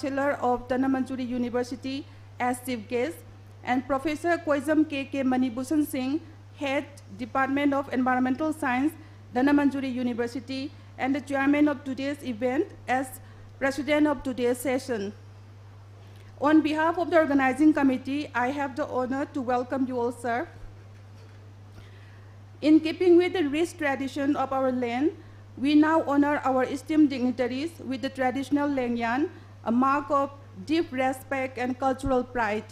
Chancellor of Dhanamanjuri University as chief guest, and Professor Koizam K.K. Manibhushan Singh, Head Department of Environmental Science, Dhanamanjuri University, and the chairman of today's event as president of today's session. On behalf of the organizing committee, I have the honor to welcome you all, sir. In keeping with the rich tradition of our land, we now honor our esteemed dignitaries with the traditional lengyan, a mark of deep respect and cultural pride.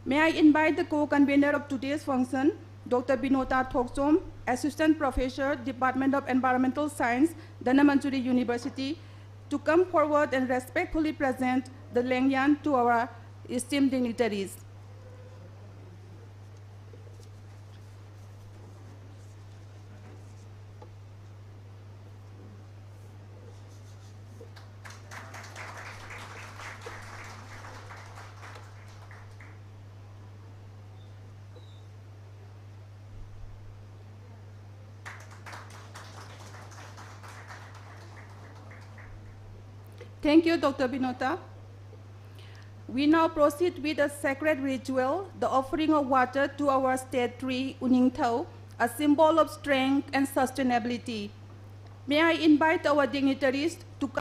May I invite the co-convener of today's function, Dr. Binota Thoksom, Assistant Professor, Department of Environmental Science, Dhanamanjuri University, to come forward and respectfully present the lengyan to our esteemed dignitaries. Thank you, Dr. Binota. We now proceed with a sacred ritual, the offering of water to our state tree, Uningthau, a symbol of strength and sustainability. May I invite our dignitaries to come.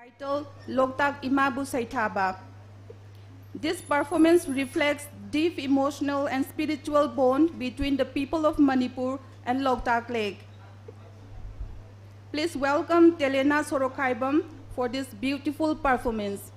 Titled Loktak Imabu Saithaba. This performance reflects deep emotional and spiritual bond between the people of Manipur and Loktak Lake. Please welcome Telena Sorokaibam for this beautiful performance.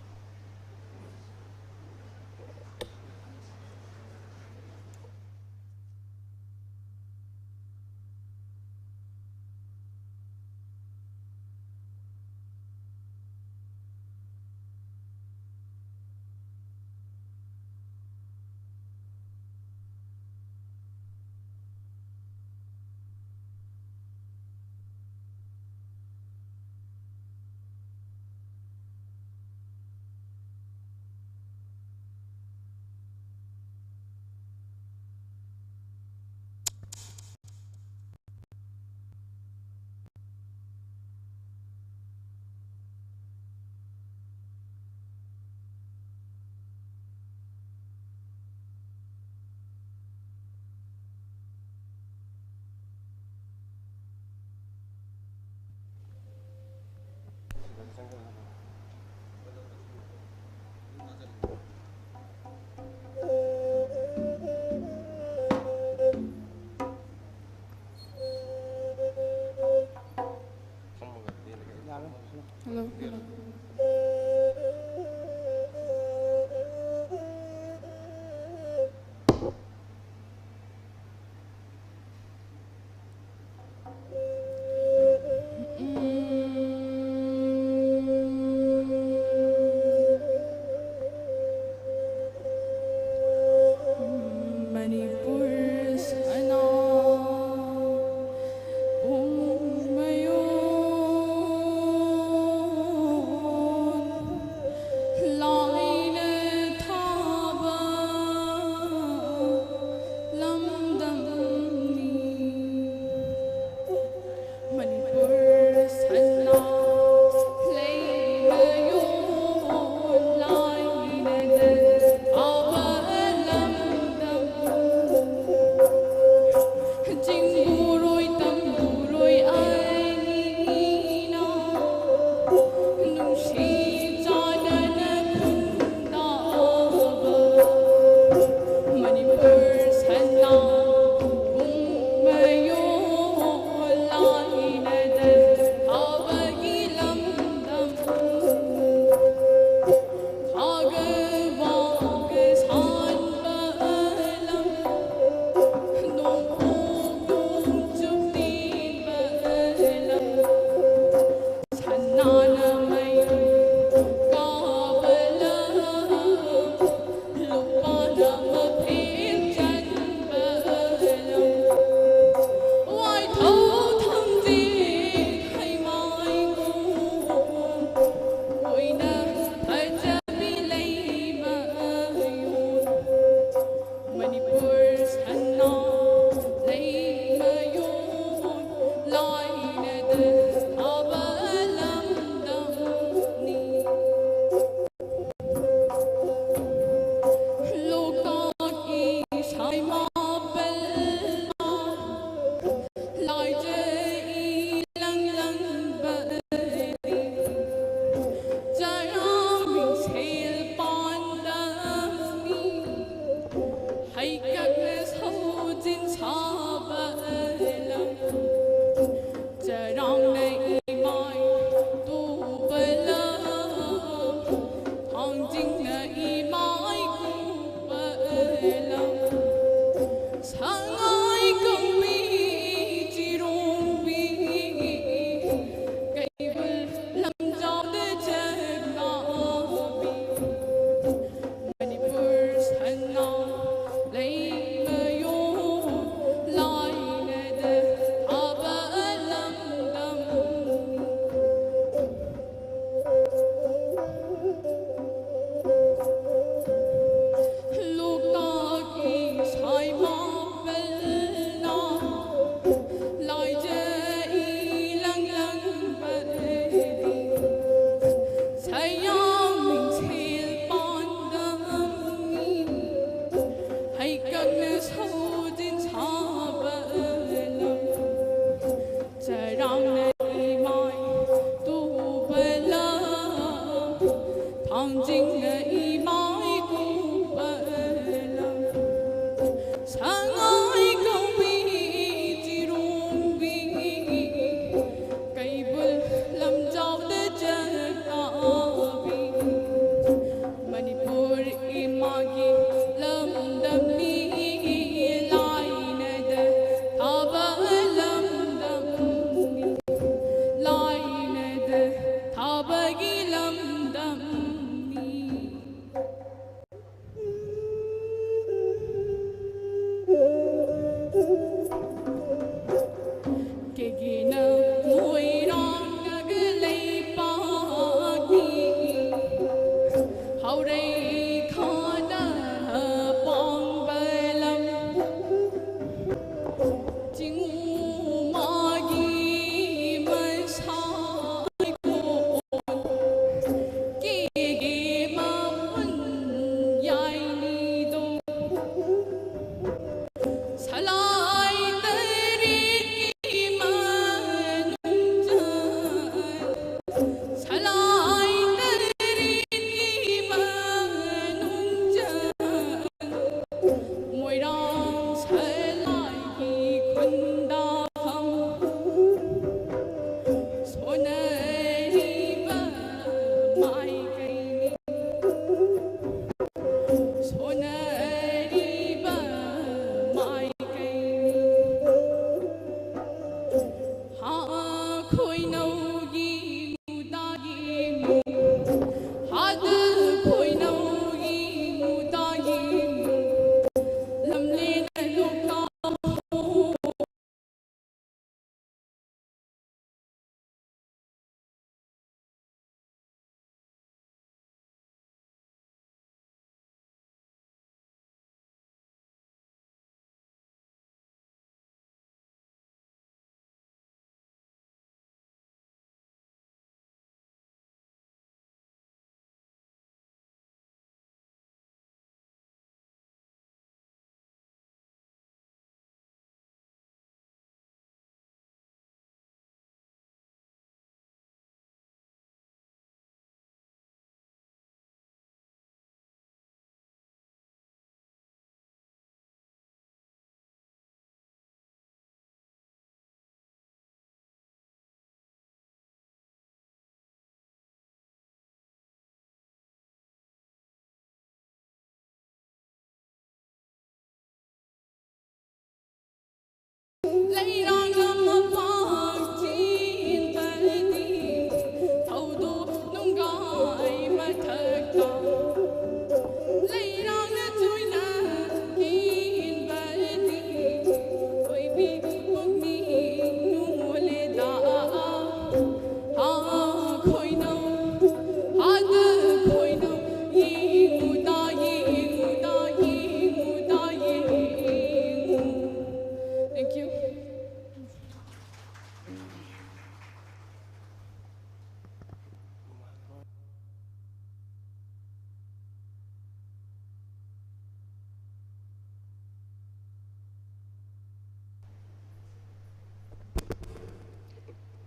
Hello.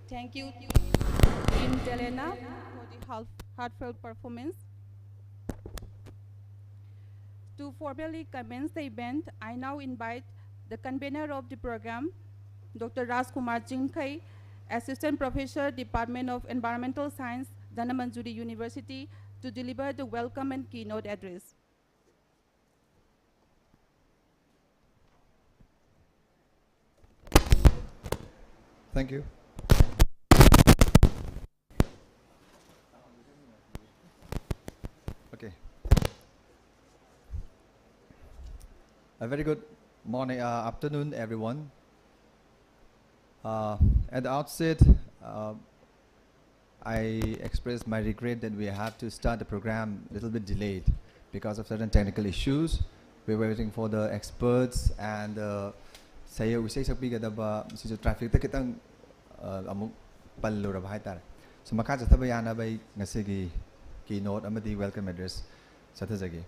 Thank you, Dean Delena, for the heartfelt performance. To formally commence the event, I now invite the convener of the program, Dr. Rajkumar Jinkai, Assistant Professor, Department of Environmental Science, Dhanamanjuri University, to deliver the welcome and keynote address. Thank you. Okay. A very good morning, afternoon, everyone. At the outset, I express my regret that we have to start the program a little bit delayed because of certain technical issues. We were waiting for the experts and saya usai sabi kada ba si traffic ta kitang amuk pallura ba haitare. So makha jathaba yana bai ngasigi keynote amadi welcome address sathajagi.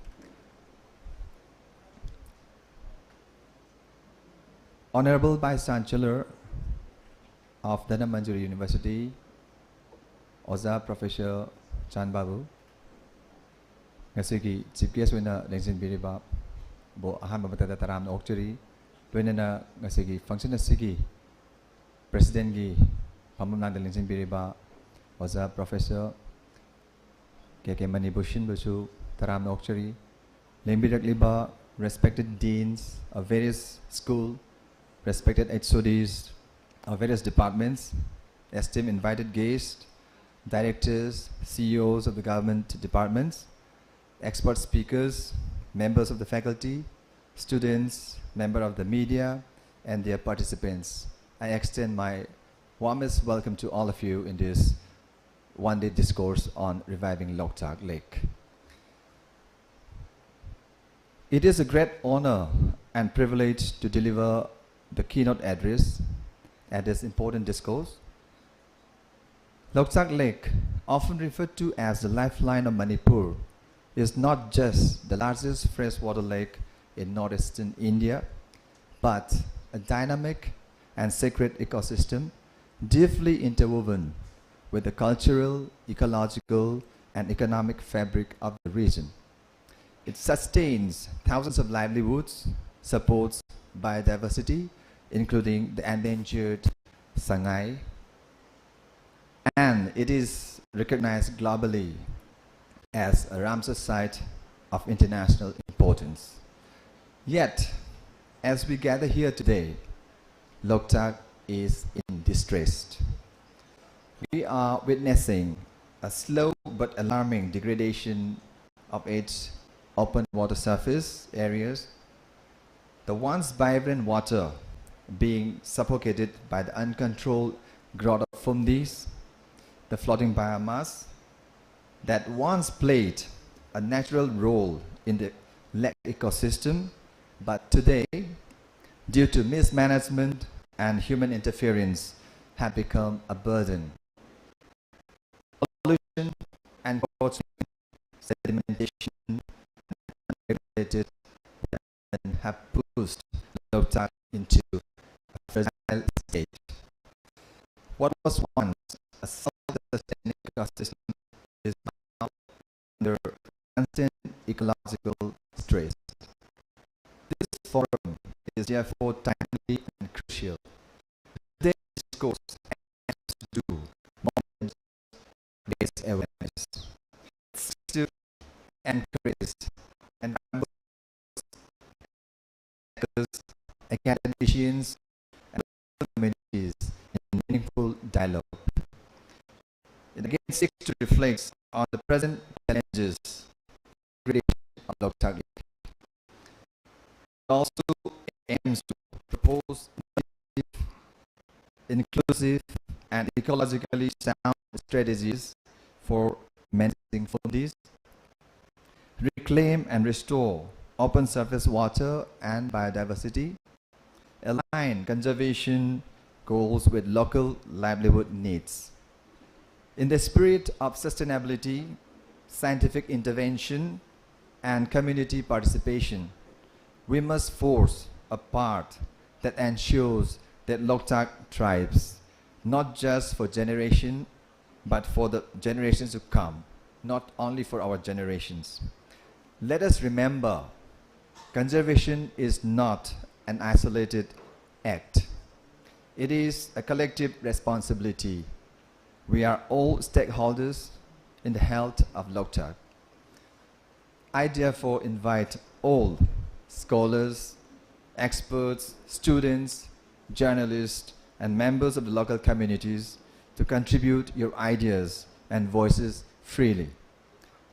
Honorable Vice Chancellor of Dhanamanjuri University, Oza Professor Chan Babu, ngasigi chief guest wina lengsin biriba bo aham babatata taram okchuri wenana ngasigi function asigi president gi pamamna lengsin biriba Oza Professor KK Manipur busu taram okchuri lembirak liba respected deans of various schools, respected HODs of various departments, esteemed invited guests, directors, CEOs of the government departments, expert speakers, members of the faculty, students, members of the media, and their participants. I extend my warmest welcome to all of you in this one-day discourse on reviving Loktak Lake. It is a great honor and privilege to deliver the keynote address at this important discourse. Loktak Lake, often referred to as the lifeline of Manipur, is not just the largest freshwater lake in northeastern India, but a dynamic and sacred ecosystem deeply interwoven with the cultural, ecological, and economic fabric of the region. It sustains thousands of livelihoods, supports biodiversity, including the endangered sangai, and it is recognized globally as a Ramsar site of international importance. Yet, as we gather here today, Loktak is in distress. We are witnessing a slow but alarming degradation of its open water surface areas, the once vibrant water being suffocated by the uncontrolled growth of fungus, the floating biomass that once played a natural role in the lake ecosystem, but today, due to mismanagement and human interference, have become a burden. Pollution and sedimentation regulated and have pushed Loktak into a fragile state. What was once a self-sustaining ecosystem is now under constant ecological stress. This forum is therefore timely and crucial. Today's discourse has to do moment-based awareness. It's to encourage and academicians and communities in meaningful dialogue. It again seeks to reflect on the present challenges of Loktak Lake. It also aims to propose inclusive and ecologically sound strategies for managing fungus, reclaim and restore open surface water and biodiversity, align conservation goals with local livelihood needs. In the spirit of sustainability, scientific intervention, and community participation, we must force a path that ensures that Loktak thrives, not just for generation, but for the generations to come, not only for our generations. Let us remember, conservation is not an isolated act. It is a collective responsibility. We are all stakeholders in the health of Loktak. I therefore invite all scholars, experts, students, journalists, and members of the local communities to contribute your ideas and voices freely.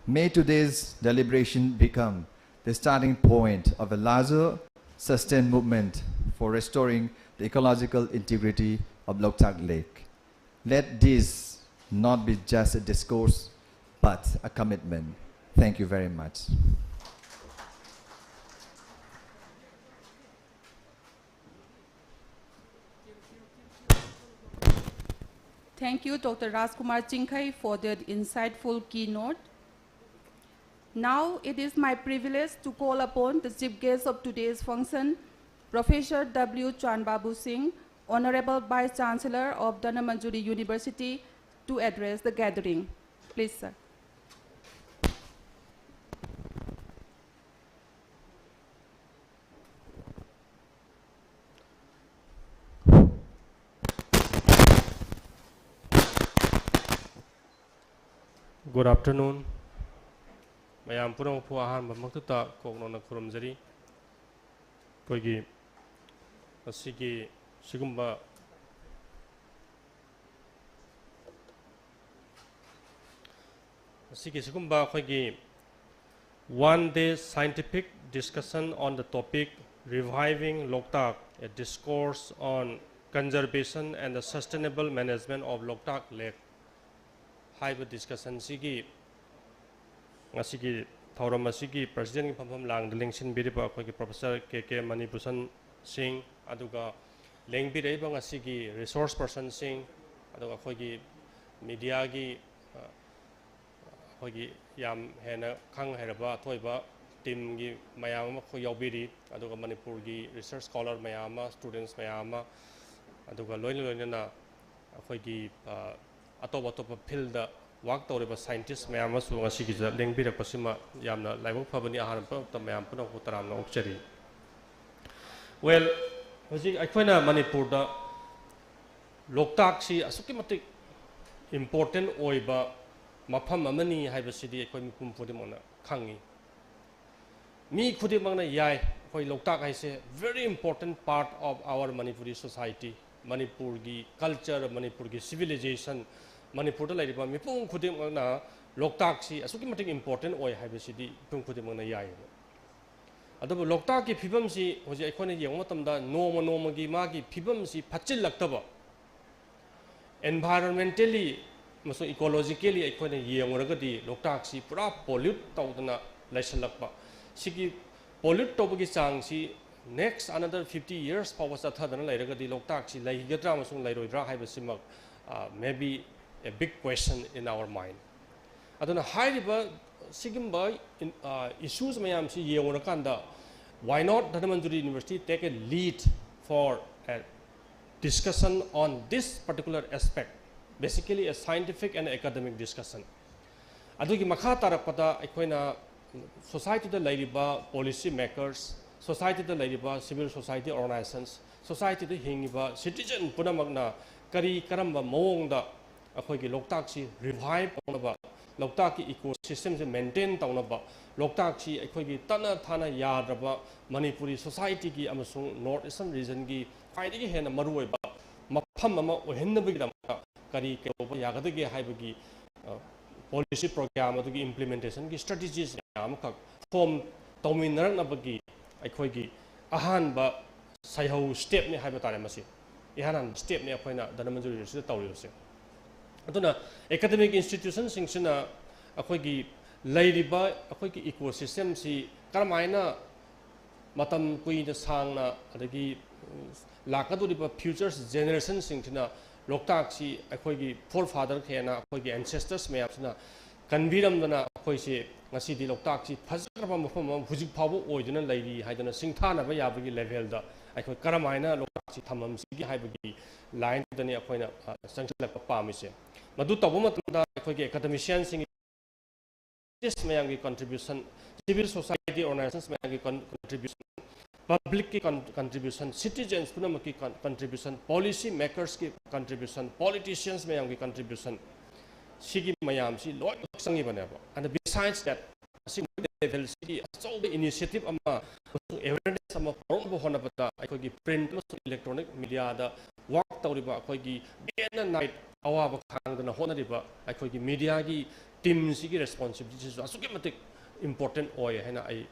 May today's deliberation become the starting point of a larger, sustained movement for restoring the ecological integrity of Loktak Lake. Let this not be just a discourse, but a commitment. Thank you very much. Thank you, Dr. Rajkumar Chinkai, for that insightful keynote. Now it is my privilege to call upon the chief guest of today's function, Professor W. Chanbabu Singh, Honorable Vice Chancellor of Dhanamanjuri University, to address the gathering. Please, sir. Good afternoon. Mayam purang puahan bamakta kognona kurumjari. Koigi asigi sigumba koigi one-day scientific discussion on the topic reviving Loktak, a discourse on conservation and the sustainable management of Loktak Lake. Hybrid discussion sigi asigi thauram asigi president phampham lang lengsin biriba khoi professor K.K. Manipur Singh aduga lengbi reiba asigi resource person Singh aduga khoi media gi khoi yam hena khang heraba thoiba team gi mayam ma khoi yaubiri aduga Manipur gi research scholar mayam students mayam aduga loina khoi gi atop field da work tawriba scientists mayam asu ngasigi ja lengbirak pasima yamna laibok phabani ahan pa mayam puna ko taramna okchari. Well, hoji aikoina Manipur da Loktak si asuki matik important oiba mafam amani haibasidi aikoi mipum pudimona khangi mi khudimangna yai koi Loktak haise very important part of our Manipuri society, Manipur gi culture, Manipur gi civilization, Manipur la riba mipung khudimangna Loktak si asuki matik important oi haibasidi pung khudimangna yai adobo Loktak ki phibam si hoji aikoi ne yeng matamda noma gi ma gi phibam si phachil laktaba environmentally maso ecologically aikoi ne yengoragadi Loktak si pura pollute tawdana laisalakpa sigi pollute tawbagi chang si next another 50 years power sathadana lairagadi Loktak si laigadra masung lairoidra haibasimak maybe a big question in our mind. Aduna hairiba sigimba issues mayam si yengorakanda why not Dhanamanjuri University take a lead for a discussion on this particular aspect, basically a scientific and academic discussion. Adugi makha tarakpada aikoina society da lairiba policy makers, society da lairiba civil society organizations, society da hingiba citizen punamakna kari karamba mawongda akoigi Loktak si revive tawnaba, Loktak ki ecosystem se maintain tawnaba, Loktak si akoigi tana thana yadraba Manipuri society ki amasung north eastern region ki khwaidagi hena maruoiba mafam ama ohinnabagidamaka kari keoba yagadagi haibagi policy program adugi implementation ki strategies amakak form tawminarnabagi aikoigi ahanba saihau step ni haiba tare masi ihanan step ni akoina Dhanamanjuri University tawribase aduna academic institutions singsina akoigi lairiba akoigi ecosystem si karamaina matam kuina sangna adagi lakaduriba futures generation singsina Loktak si akoigi forefather khena akoigi ancestors mayapsina kanbiramdana akoisi ngasidi Loktak si phajraba mafam hujik phabu oiduna lairi haidana singthana ba yabagi level da akoi karamaina Loktak si thamam sigi haibagi line dani akoina sangchalak pamise madu tabumatda akoigi academicians sing this mayamgi contribution, civil society organizations mayamgi contribution, public ki contribution, citizens punamaki contribution, policy makers ki contribution, politicians mayamgi contribution, sigi mayam si lot sangibaneba. And besides that, level city so the initiative awareness ama promo honabata akogi print electronic media da work tawriba akogi day and night awaba khangdana honariba akogi media gi team sigi responsibility is asuki important oy haina ai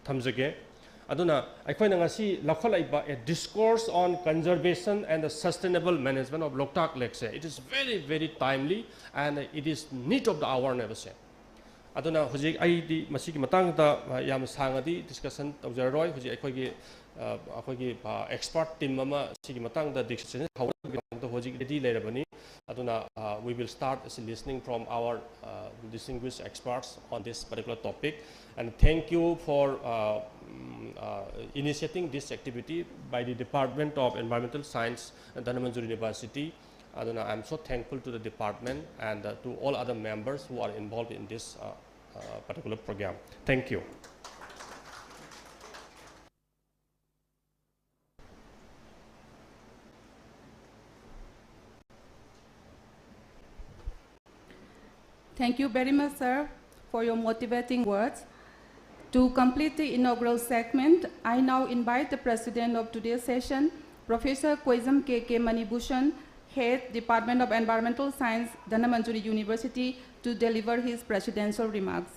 thamjage aduna akoina ngasi lakholaiba a discourse on conservation and the sustainable management of Loktak Lake. It is very timely and it is need of the hour never say. Aduna hujik aidi masigi matang da yam sangadi discussion tawjaroi hujik akogi expert team mama sigi matang da discussion hawda hujik ready lerabani aduna we will start listening from our distinguished experts on this particular topic, and thank you for initiating this activity by the Department of Environmental Science at Dhanamanjuri University. I am so thankful to the department and to all other members who are involved in this particular program. Thank you. Thank you very much, sir, for your motivating words. To complete the inaugural segment, I now invite the president of today's session, Professor Koizam K.K. Manibushan, Head, Department of Environmental Science, Dhanamanjuri University, to deliver his presidential remarks.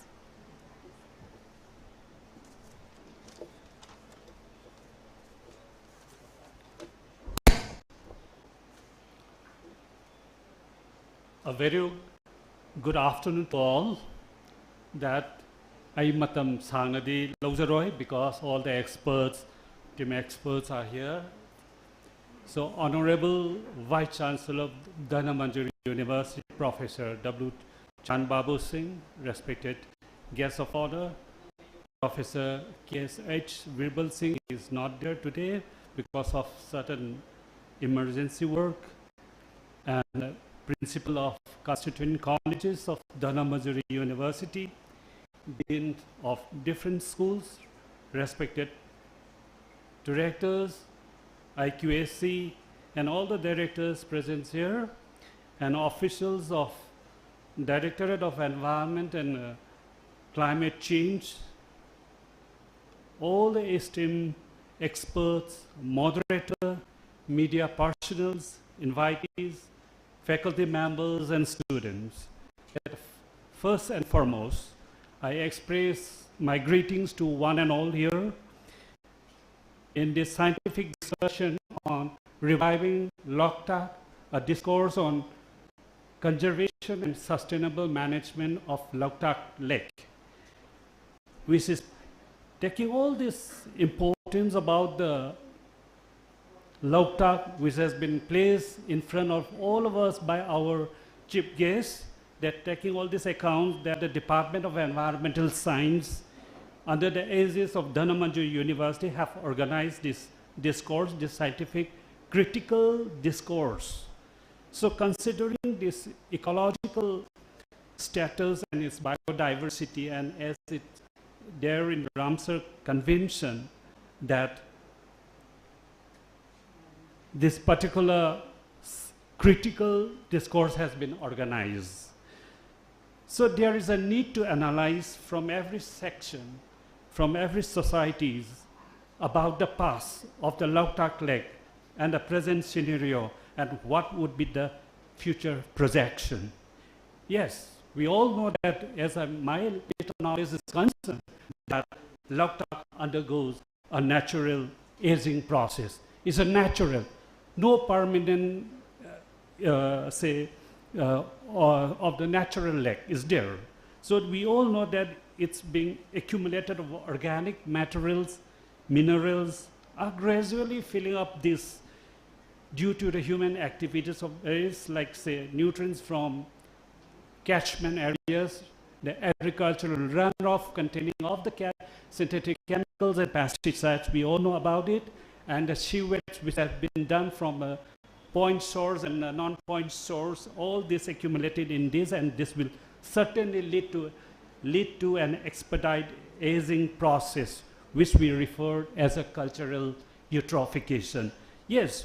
A very good afternoon to all. That I matam sangadi laujaroi because all the experts, team experts are here. So, Honorable Vice Chancellor of Dhanamanjuri University, Professor W. Chan Babu Singh, respected guest of honor, Professor K.S.H. Virbal Singh is not there today because of certain emergency work, and Principal of Constituent Colleges of Dhanamanjuri University, Dean of different schools, respected directors, IQAC, and all the directors present here, and officials of Directorate of Environment and Climate Change, all the esteemed experts, moderator, media personnels, invitees, faculty members, and students. First and foremost, I express my greetings to one and all here in this scientific discussion on reviving Loktak, a discourse on conservation and sustainable management of Loktak Lake, which is taking all this importance about the Loktak, which has been placed in front of all of us by our chief guest, that taking all this account that the Department of Environmental Science under the aegis of Dhanamanjuri University have organized this discourse, this scientific critical discourse. So considering this ecological status and its biodiversity, and as it's there in the Ramsar Convention, that this particular critical discourse has been organized. So there is a need to analyze from every section, from every societies, about the past of the Loktak Lake and the present scenario and what would be the future projection. Yes, we all know that, as my little knowledge is concerned, that Loktak undergoes a natural aging process. It's a natural, no permanent, of the natural lake is there. So we all know that it's being accumulated of organic materials, minerals are gradually filling up this due to the human activities of areas like, say, nutrients from catchment areas, the agricultural runoff containing of the synthetic chemicals and pesticides, we all know about it, and the sewage which has been done from a point source and a non-point source, all this accumulated in this, and this will certainly lead to an expedite aging process, which we refer as a cultural eutrophication. Yes,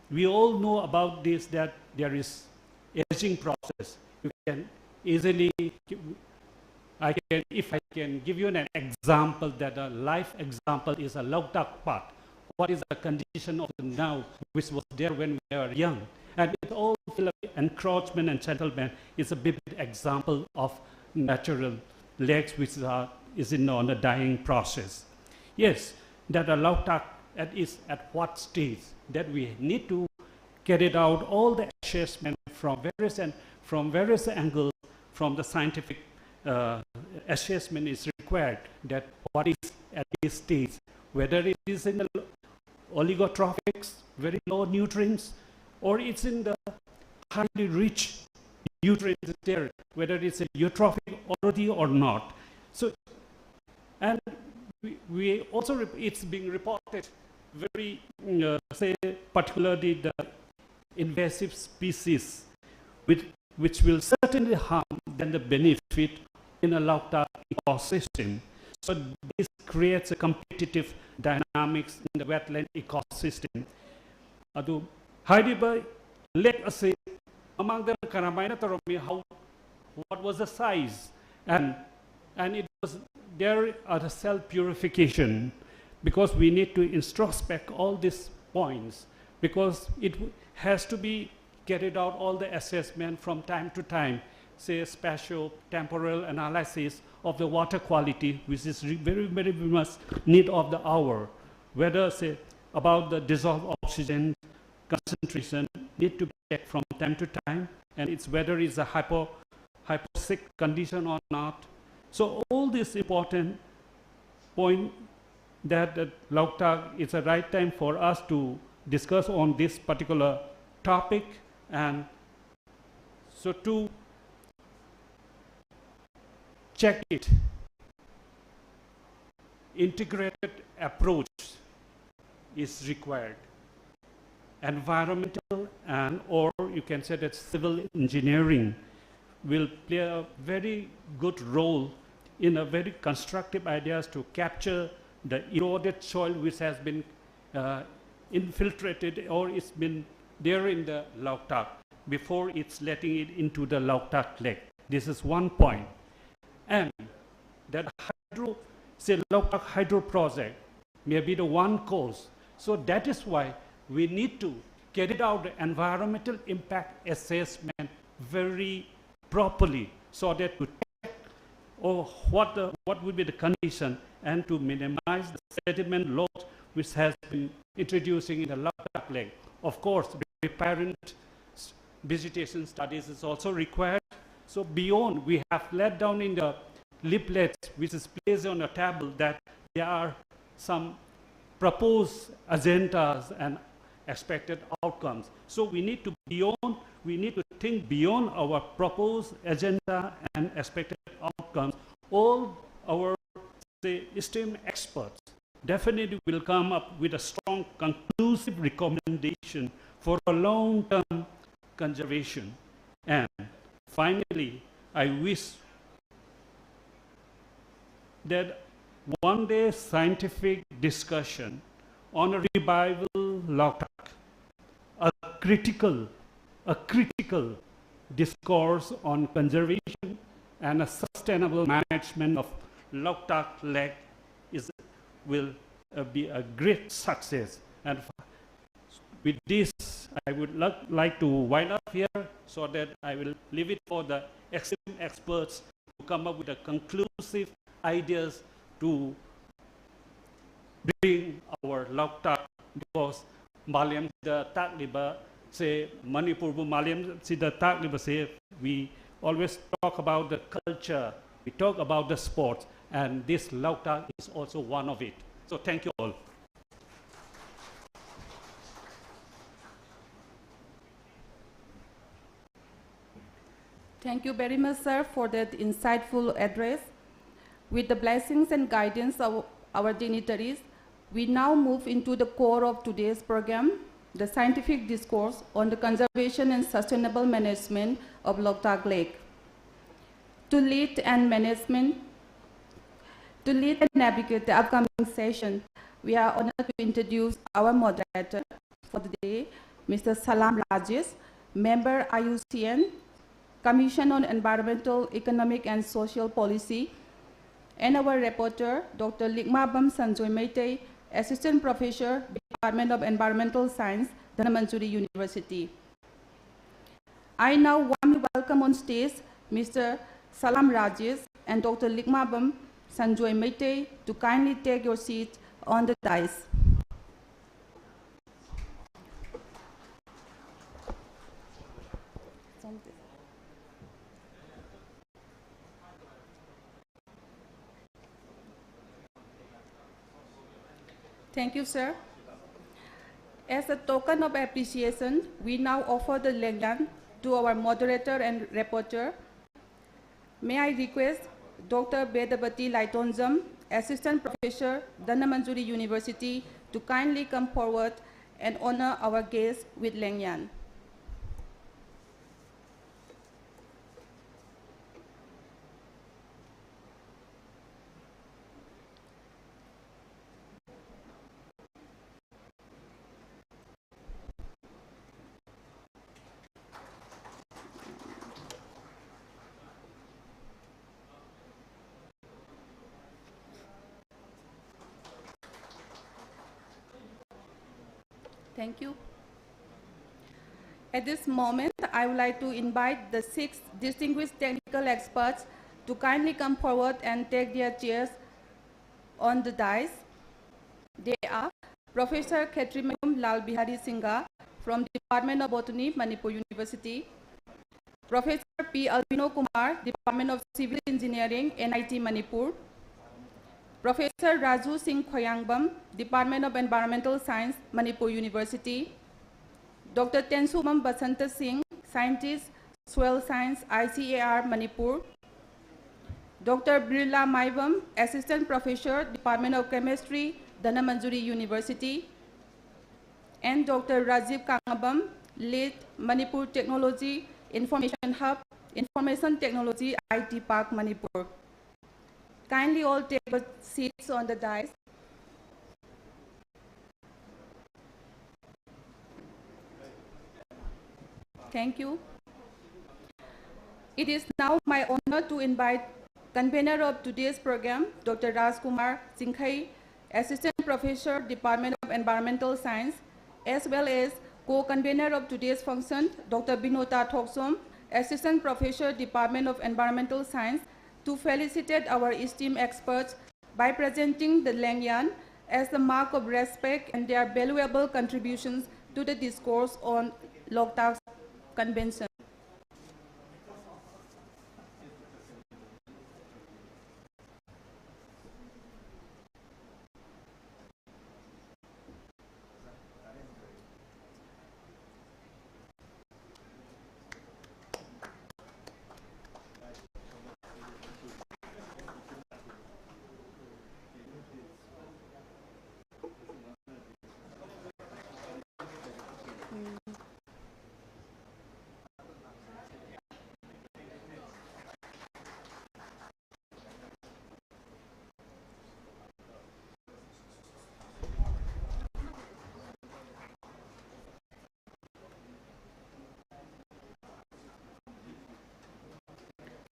we all know about this, that there is aging process. You can easily, if I can give you an example, that a life example is a Loktak part. What is the condition of now, which was there when we were young? And it all feel like encroachment and settlement is a vivid example of natural lakes which is on a dying process. Yes, that a Loktak is at what stage, that we need to carry out all the assessment from various angles, from the scientific assessment is required, that what is at this stage, whether it is in the oligotrophics, very low nutrients, or it's in the highly rich nutrients there, whether it's a eutrophic already or not. So, and we also, it's being reported very, say, particularly the invasive species, which will certainly harm than the benefit in a Loktak ecosystem. So this creates a competitive dynamics in the wetland ecosystem. Adu Haidiba, let us say, among the Karamaina Taromi, what was the size? And it was there at a self-purification, because we need to introspect all these points, because it has to be carried out all the assessment from time to time, say spatial temporal analysis of the water quality, which is very, very much need of the hour. Whether, say, about the dissolved oxygen concentration need to be checked from time to time, and it's whether it's a hypoxic condition or not. So all this important point that Loktak is the right time for us to discuss on this particular topic, and so to check it, integrated approach is required. Environmental or you can say that civil engineering will play a very good role in a very constructive ideas to capture the eroded soil which has been infiltrated or it's been there in the Loktak before it's letting it into the Loktak lake. This is one point. And that Loktak hydro project may be the one cause. So that is why we need to carry out the environmental impact assessment very properly, so that to check what would be the condition and to minimize the sediment load which has been introducing in the Loktak lake. Of course, riparian vegetation studies is also required. So beyond, we have laid down in the leaflets, which is placed on a table, that there are some proposed agendas and expected outcomes. So we need to think beyond our proposed agenda and expected outcomes. All our, say, esteemed experts definitely will come up with a strong conclusive recommendation for a long-term conservation. And finally, I wish that one day scientific discussion on a revival Loktak, a critical discourse on conservation and a sustainable management of Loktak lake will be a great success. And with this, I would like to wind up here, so that I will leave it for the excellent experts to come up with a conclusive ideas to bring our Loktak, because Maliam the Takliba say Manipur Maliam see the Takliba say we always talk about the culture, we talk about the sports, and this Loktak is also one of it. So thank you all. Thank you very much, sir, for that insightful address. With the blessings and guidance of our dignitaries, we now move into the core of today's program, the scientific discourse on the conservation and sustainable management of Loktak Lake. To lead and navigate the upcoming session, we are honored to introduce our moderator for the day, Mr. Salam Rajesh, member IUCN, Commission on Environmental, Economic and Social Policy, and our reporter, Dr. Likmabam Sanjoy Meitei, Assistant Professor, Department of Environmental Science, Dhanamanjuri University. I now warmly welcome on stage Mr. Salam Rajesh and Dr. Likmabam Sanjoy Meitei to kindly take your seat on the dais. Thank you, sir. As a token of appreciation, we now offer the lanyard to our moderator and reporter. May I request Dr. Bedabati Laitonjam, Assistant Professor, Dhanamanjuri University, to kindly come forward and honor our guest with lanyard. Thank you. At this moment, I would like to invite the 6 distinguished technical experts to kindly come forward and take their chairs on the dais. They are Professor Khetrimayum Lal Bihari Singha from Department of Botany, Manipur University, Professor P. Albino Kumar, Department of Civil Engineering, NIT Manipur, Professor Raju Singh Khoyangbam, Department of Environmental Science, Manipur University, Dr. Tensumam Basanta Singh, Scientist, Soil Science, ICAR, Manipur, Dr. Birla Maibam, Assistant Professor, Department of Chemistry, Dhanamanjuri University, and Dr. Rajiv Kangabam, Lead, Manipur Technology, Information Hub, Information Technology, IT Park, Manipur. Kindly all take your seats on the dais. Thank you. It is now my honor to invite convener of today's program, Dr. Rajkumar Singhai, Assistant Professor, Department of Environmental Science, as well as co-convener of today's function, Dr. Binota Thoksom, Assistant Professor, Department of Environmental Science, to felicitate our esteemed experts by presenting the lanyard as a mark of respect and their valuable contributions to the discourse on Loktak Convention.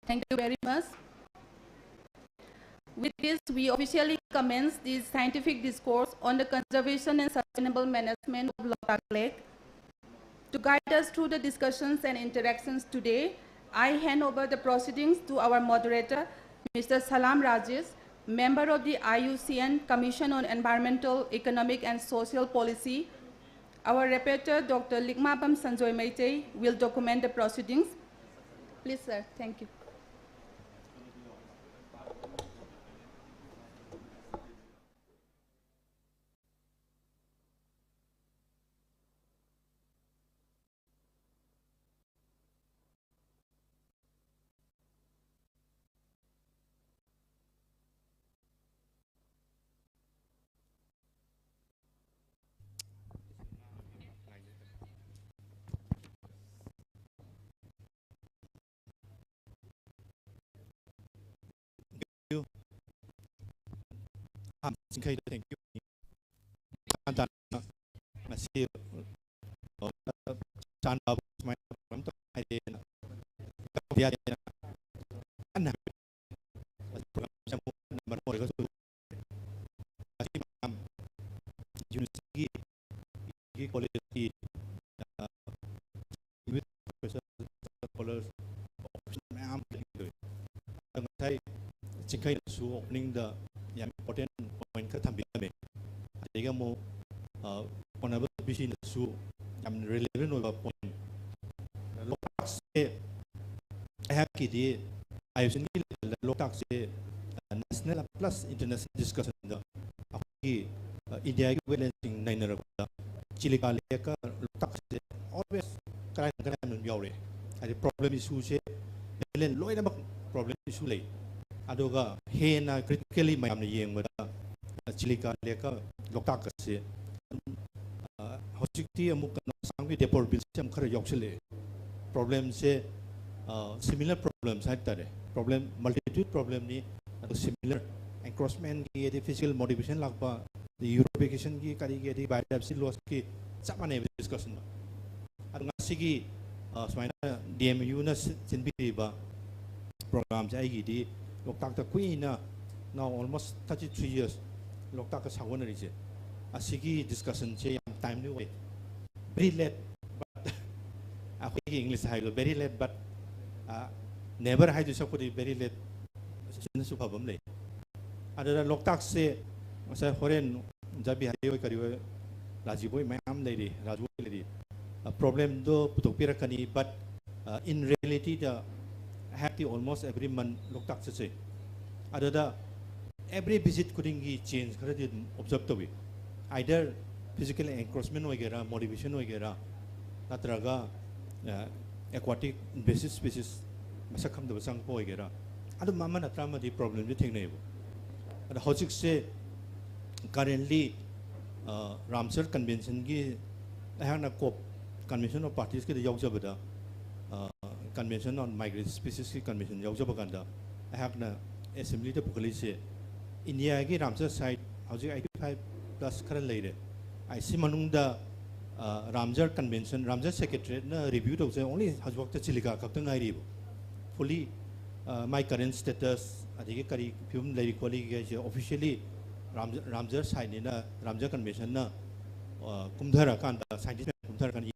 Thank you very much. With this, we officially commence the scientific discourse on the conservation and sustainable management of Loktak Lake. To guide us through the discussions and interactions today, I hand over the proceedings to our moderator, Mr. Salam Rajesh, member of the IUCN Commission on Environmental, Economic and Social Policy. Our rapporteur, Dr. Likmabam Sanjoy Meitei, will document the proceedings. Please, sir. Thank you. Thank you. idea na an program sa mo naman mo ito kasi university gi quality with scholars option am ang sai chikai su opening the yam important point ka thambi me adiga mo honorable bisin su yam relevant over point Loktak se ayaki di ayusin ki Loktak se national plus international discussion da aki India ki balancing nine ra Chile ka leka Loktak se always kaya nun yaure adi problem issue se elen loy na problem issue lay aduga he na critically mayam na yeng wada Chile ka leka Loktak se hojikti amuk sangwi deport bill se am khara yoksele problem se similar problems hai tare problem multitude problem ni similar encroachment ki the physical motivation lakpa the european ki kari ki the biodiversity loss ki samane discussion adu ngasigi smaina dmu na sinbi ba program ja gi di Loktak ta kuina now almost 33 years Loktak ka sawon ri je asigi discussion che yam time ni way very late aku English high very late but never high to support very late sin super bom le ada Loktak se masa foreign jabi hayo kariwe rajiboy mayam le di rajiboy le di problem do putok pirakani but in reality the happy almost every month Loktak se ada every visit kudingi change kada di observe to either physical encroachment wagera motivation wagera natraga aquatic invasive species masak kham da sang po wagera adu mama natrama di problem di thingnei bo ada hojik se currently Ramsar convention gi ahana cop convention of parties ki yaujabada convention on migratory species ki convention yaujabaganda ahakna assembly de pukali se India ki Ramsar site hojik 85 plus current leire I see manungda Ramsar convention Ramsar secretariat na review to say only has worked chilika kaptang ai ribo fully my current status adige kari film lai quali ge officially Ramsar side ni na Ramsar convention na kumdhara kan da scientist kumdhara kan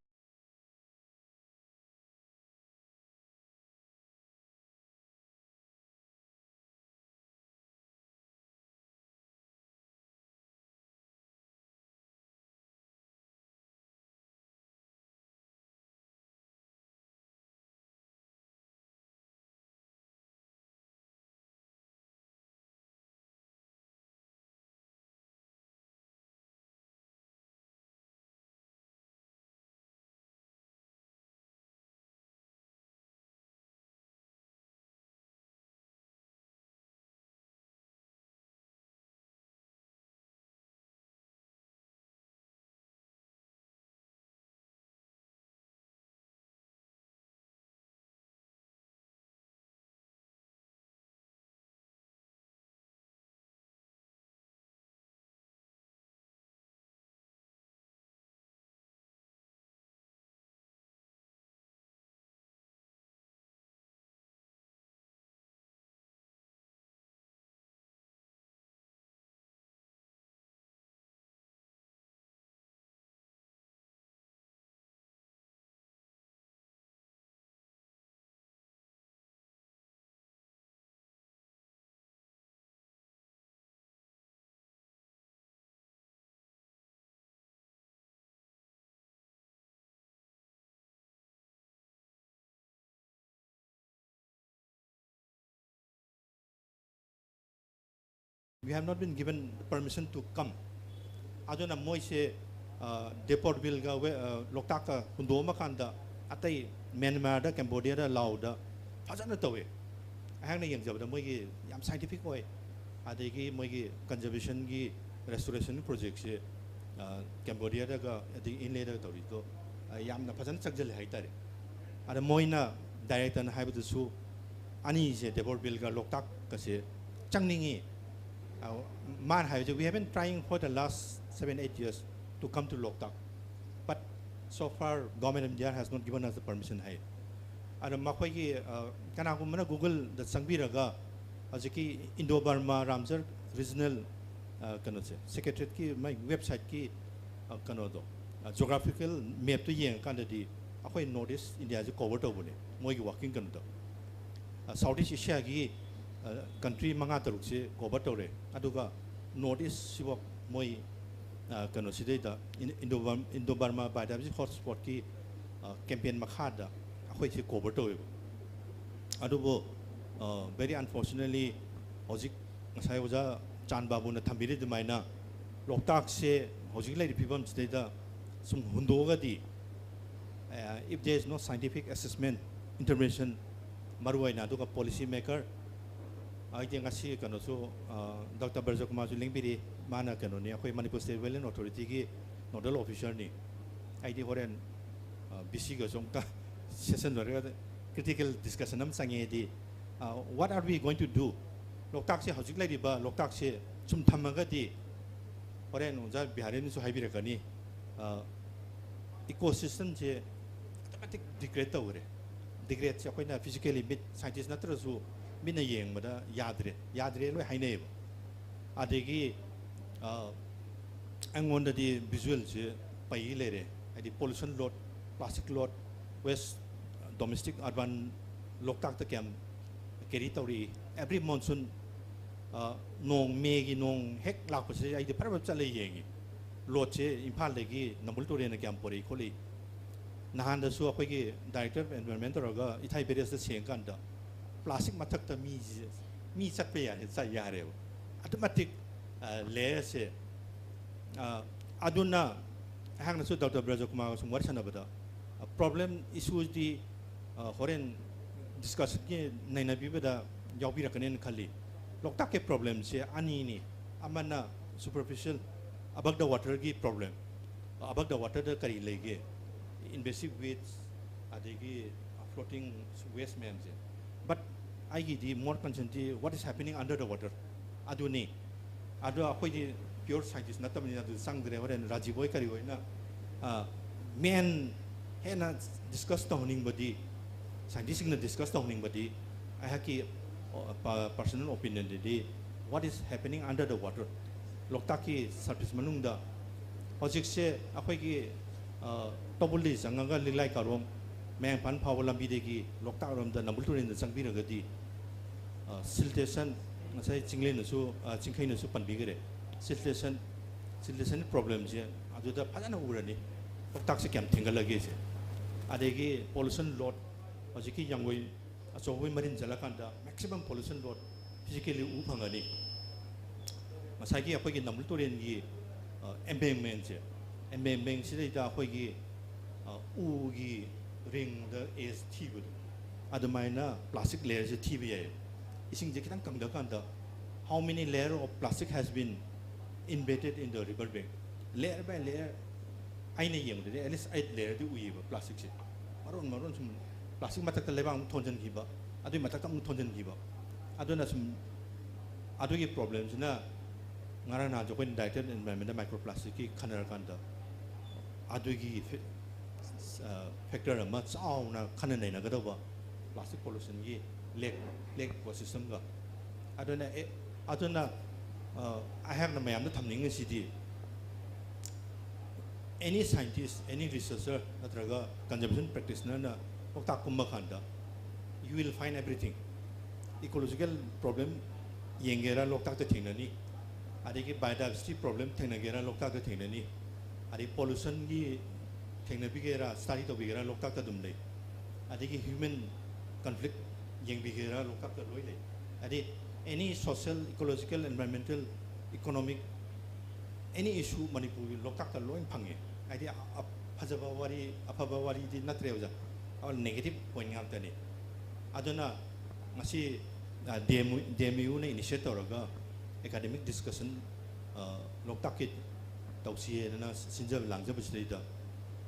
we have not been given permission to come aduna moi se deport bill ga Loktak ka kundoma kanda atai Myanmar da Cambodia da Laos da fajana tawe ahang na yang jab da moi gi yam scientific oi adegi moi gi conservation gi restoration project se Cambodia da ga adi inle da tawri to yam na fajana chagjal hai tare ada moi na director na haibu su ani se deport bill ga Loktak ka se changningi man we have been trying for the last 7-8 years to come to Loktak, but so far government of India has not given us the permission. ada makwai ki kana ko mana Google da sangbiraga ajiki Indo Burma Ramsar regional kano se secretariat ki my website ki kano do geographical map to yeng kan di akhoi notice India ji cover to bune moi ki working kan do Southeast Asia ki country manga taruk se cover to re aduga notice sibok moi kano sidai da Indo Burma biodiversity hotspot ki campaign makhada akhoi se cover to adubo very unfortunately hojik ngasai oja chan babu na thambiri dumaina Loktak se hojik lai pibam sida sum hundoga di if there is no scientific assessment intervention maruai na duka policy maker ai de ngasi kano so Dr. Barjo Kumar su lingbiri mana kano ni akhoi Manipur State Wetland Authority ki nodal officer ni ai di horen bc ga jongta session lore critical discussion am sange di what are we going to do Loktak se hojik lai ba Loktak se sum thamaga di horen unja biharin su haibira kani ecosystem je automatic degrade tawre degrade se akoina physically bit scientist natra su mina yeng mada yadre loi hainei adegi angonda di visual je pai lere adi pollution load plastic load waste domestic urban Loktak ta kem carry tawri every monsoon nong megi nong hek lak pa se ai de parab chale yengi load che imphal legi namul to re na kem pori kholi nahan da su akhoi gi director of environmental ga ithai beres da seng kan da plastic mathak ta mi chat pe ya sa ya re automatic layer se aduna hang na su Dr. Brajo Kumar sum war chana bada problem issues di horen discuss ke naina bi bada yawi rakanen khali Loktak ke problem se ani ni amana superficial above the water ki problem above the water da kari lege invasive weeds adegi floating waste man je but I gi di more concern what is happening under the water adu ni adu akhoi di pure scientist na tamni adu sang dre horen rajiboi kari hoina men hena discuss to honing body scientific na discuss to honing body I have ki personal opinion di what is happening under the water Loktak ki surface manung da hojik se akhoi ki tobuli sangaga lilai karong meng pan phaw lambi de ki Loktak rom da namul turin da sangbi ra gadi siltation ngasai chingle na su chingkhai na su panbi gare siltation problem je adu da phajana urani Loktak se kyam thingal lage se adegi pollution load hojik ki yangoi achowoi marin jalakanda maximum pollution load physically u phangani masagi akhoi gi namul turin gi embankment je embankment sida da akhoi gi u gi ring the is thibu adumaina plastic layer je thibu ye ising je kitang kangda kanda how many layer of plastic has been embedded in the river bank layer by layer aina yeng de at least 8 layer di uyi ba plastic se maron sum plastic matak ta lebang thonjan gi ba adui matak ta thonjan gi ba aduna sum adui problems na ngara na jo kon directed environment microplastic ki khanar kanda adui gi factor ma chaw na khana nei na ga do ba plastic pollution gi lake ecosystem ga aduna I have na mayam na thamning si di any scientist any researcher natraga conservation practitioner na Loktak kumba khanda you will find everything ecological problem yengera Loktak ta thingnani adigi biodiversity problem thingnagera Loktak ta thingnani adi pollution gi thingnabigera study to bigera Loktak ta dumlei adigi human conflict yengbigera Loktak ta loilei adi any social ecological environmental economic any issue Manipur Loktak ta loin phange adi afaba wari di natreuja all negative point ngam tani aduna ngasi DMU na initiate toraga academic discussion Loktak ki tawsi na sinjab langjab sida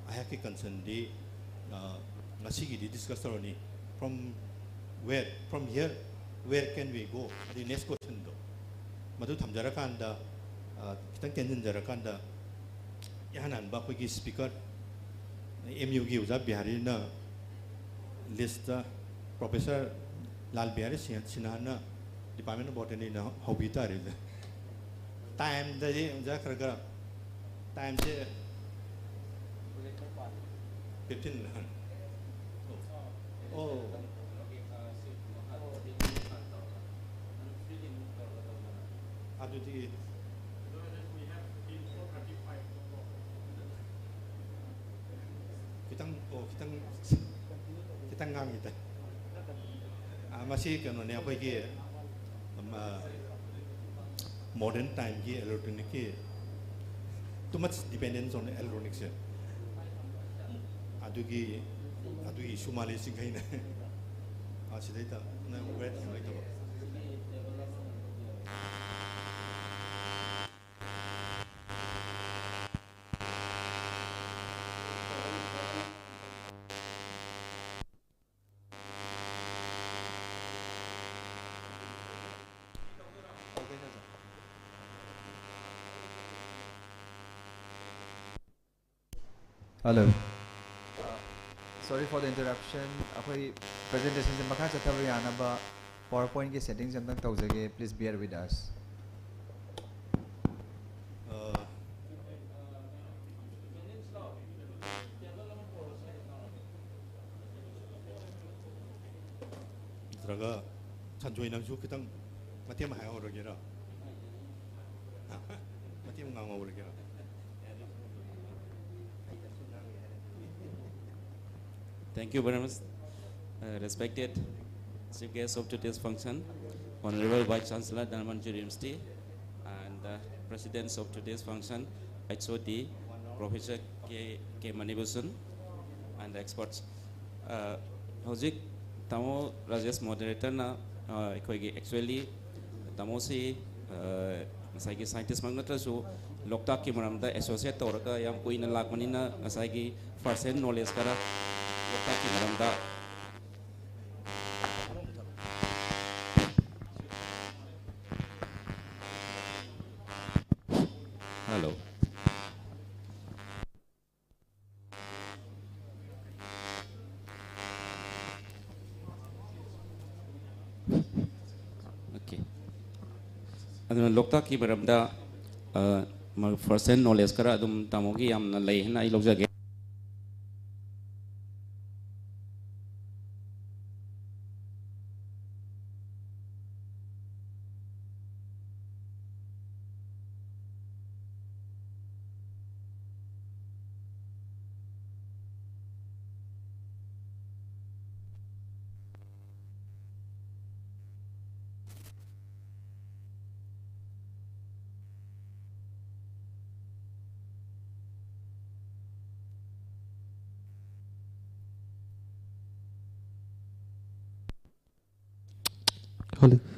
I have ki concern di ngasi gi discuss torani from here where can we go the next question do madu thamjara kanda kitang tenjin jara kanda yahanan ba ko gi speaker MU gi uja bihari na list Professor Lalbiari Sinana Department of Botany na hobita rin. Time dari unja kerja time je 15. Oh. Aduh di. Kita ngang kita. Masih kan ni apa ke? Modern time ke electronic ke. Too much dependence on electronics. Aduh isu Malaysia kain. Asyik dah. Na wet like tu. Hello. Sorry for the interruption. Our presentation se makha chathaw yana ba PowerPoint ke settings amtang tawjage. Please bear with us. Traga sanjoi nangsu kita mati mahai orang kira. Mati mengang orang kira. Thank you very much, respected chief guest of today's function, Honorable Vice Chancellor, Dhanamanjuri University, and presidents of today's function, HOD, Professor K. Manibusan, and experts. Hojik, tamo Rajesh moderator na actually tamo si ngasai scientist magna so Loktak ki maramda associate toraka yang koi na lakmani na ngasai first hand knowledge kara. Hello. Okay. Aduna Loktak ki maramda first hand knowledge kara adum tamogi yam na lay na ilogja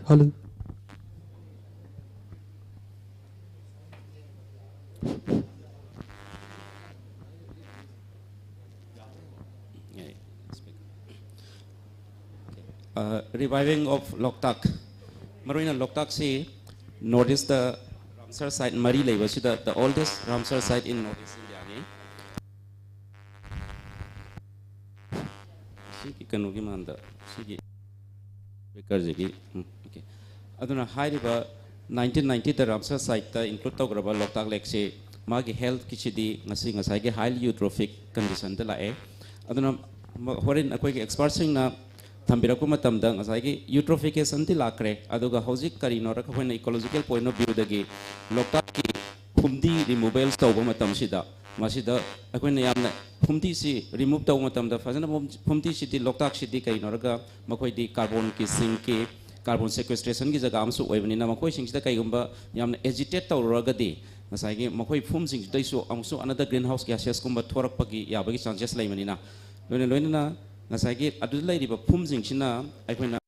Hello. Reviving of Loktak. Marina Loktak si notice the Ramsar site Mari Labor, the oldest Ramsar site in Northeast India. Siki kanugi manda. Siki. Okay. Aduna high river 1990 the Ramsar site include Tograba Loktak Lake se magi health kichidi ngasi ngasai highly eutrophic condition de la e. Aduna horin akoi experts na Thambiraku matamda ngasai eutrophication ti lakre aduga hojik karino ra khoi ecological point of view dagi Loktak ki phumdi removal tawba matam sida masida akoi na yamna phumdi si remove taw matamda fazana phumdi si ti Loktak si ti kaino ra makoi di carbon ki sink ki carbon sequestration ki jaga amsu oibani na makoi sing sida kaigumba yamna agitate tawraga di ngasai makoi phum sing dai so amsu another greenhouse gases kumba thorak pagi yabagi chances laimani na loina na ngasai adu lai riba phum jing china aikoina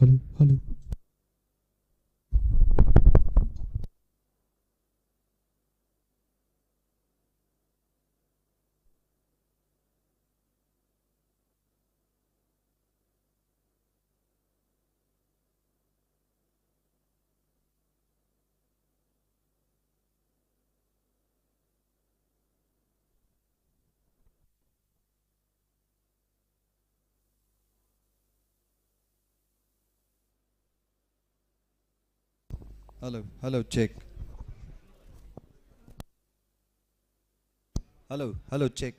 Hello, hello. Hello, hello, check. Hello, hello, check.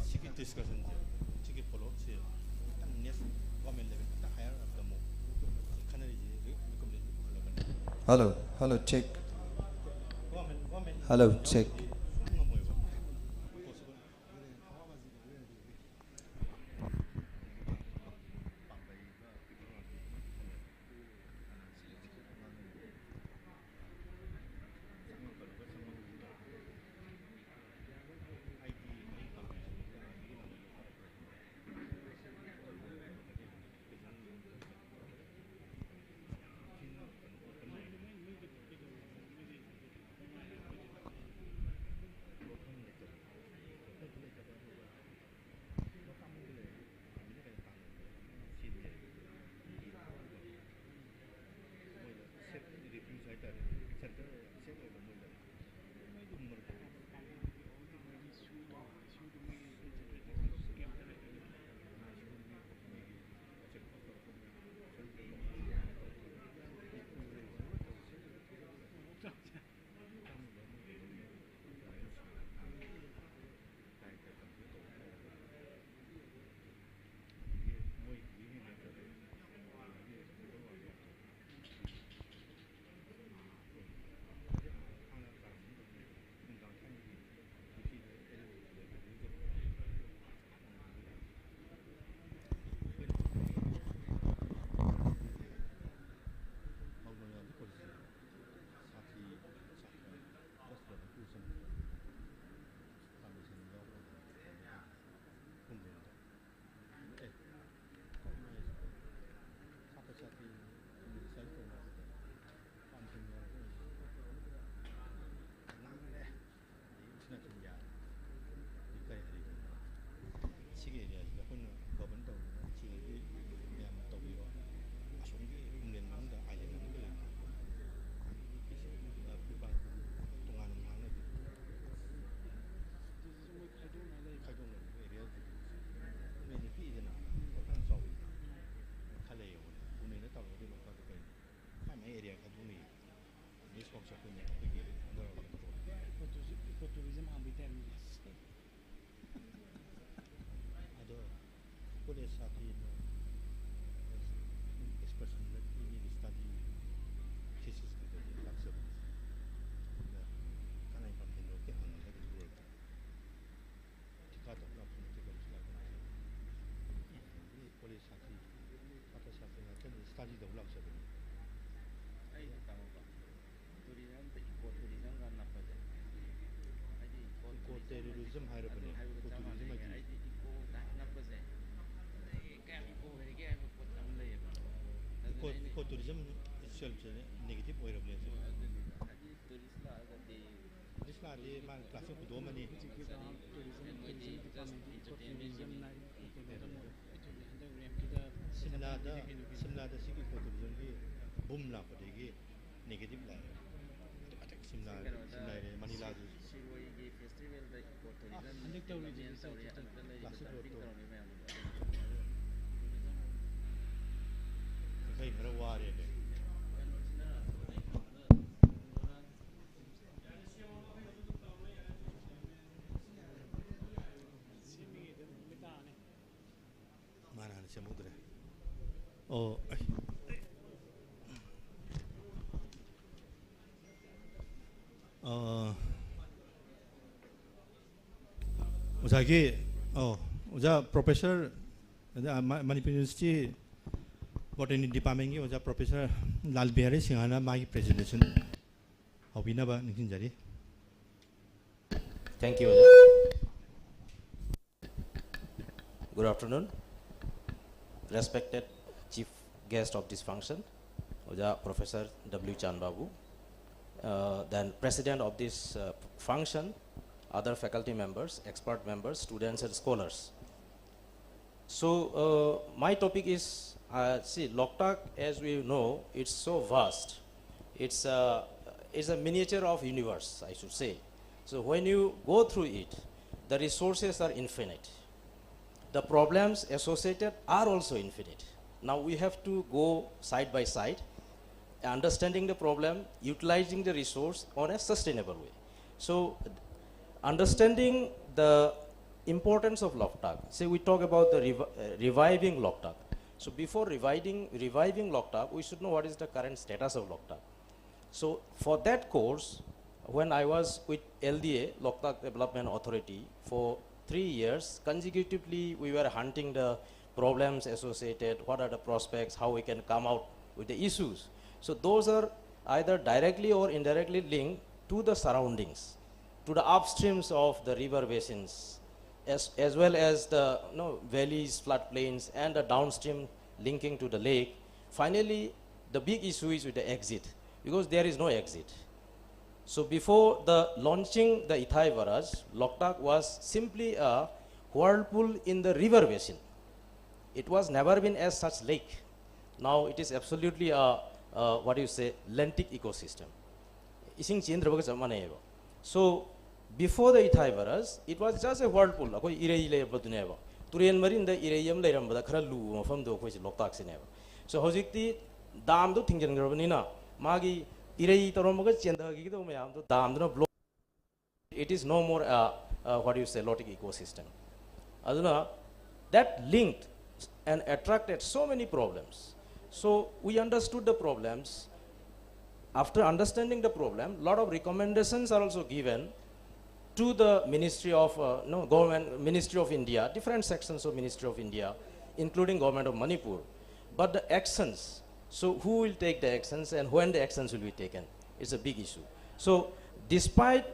Sigi discussion sigi follow se tan next government level ta higher of the mo kanari ji recommendation Hello, hello, check. government Hello, check. Tourism higher up tourism itself negative way of this la de man classic do mani simla da sigi tourism ki boom la padegi negative la attack simla re manila festival da tourism classic kai hara ware ne समुद्र ओ उजागी उजा professor Manipur university botany department की उजा professor Lal Bihari सिंहाना मागी presentation Hawinaba Nikinjari. Thank you. Good afternoon, respected chief guest of this function, Oja Professor W. Chan Babu, then president of this function, other faculty members, expert members, students and scholars. So my topic is, see, Loktak, as we know, it's so vast. It's a miniature of universe, I should say. So when you go through it, the resources are infinite. The problems associated are also infinite. Now we have to go side by side, understanding the problem, utilizing the resource on a sustainable way. So understanding the importance of Loktak. Say we talk about the reviving Loktak. So before reviving Loktak, we should know what is the current status of Loktak. So for that course, when I was with LDA, Loktak Development Authority, for 3 years, consecutively we were hunting the problems associated, what are the prospects, how we can come out with the issues. So those are either directly or indirectly linked to the surroundings, to the upstreams of the river basins, as well as the valleys, floodplains, and the downstream linking to the lake. Finally, the big issue is with the exit, because there is no exit. So before the launching the Ithai Barrage, Loktak was simply a whirlpool in the river basin. It was never been as such lake. Now it is absolutely a what do you say, lentic ecosystem. So before the Ithai Barrage, it was just a whirlpool. Turian Marin the Irayam Leram, the Kralu from the Loktak Sineva. So Hosiki Dam do Tingan Gravanina, Magi Iray Toromaga Chenda Gido Dam do blow. It is no more what do you say, lotic ecosystem. Aduna, that linked and attracted so many problems. So we understood the problems. After understanding the problem, lot of recommendations are also given to the Ministry of Government, Ministry of India, different sections of Ministry of India, including Government of Manipur. But the actions, so who will take the actions and when the actions will be taken, is a big issue. So despite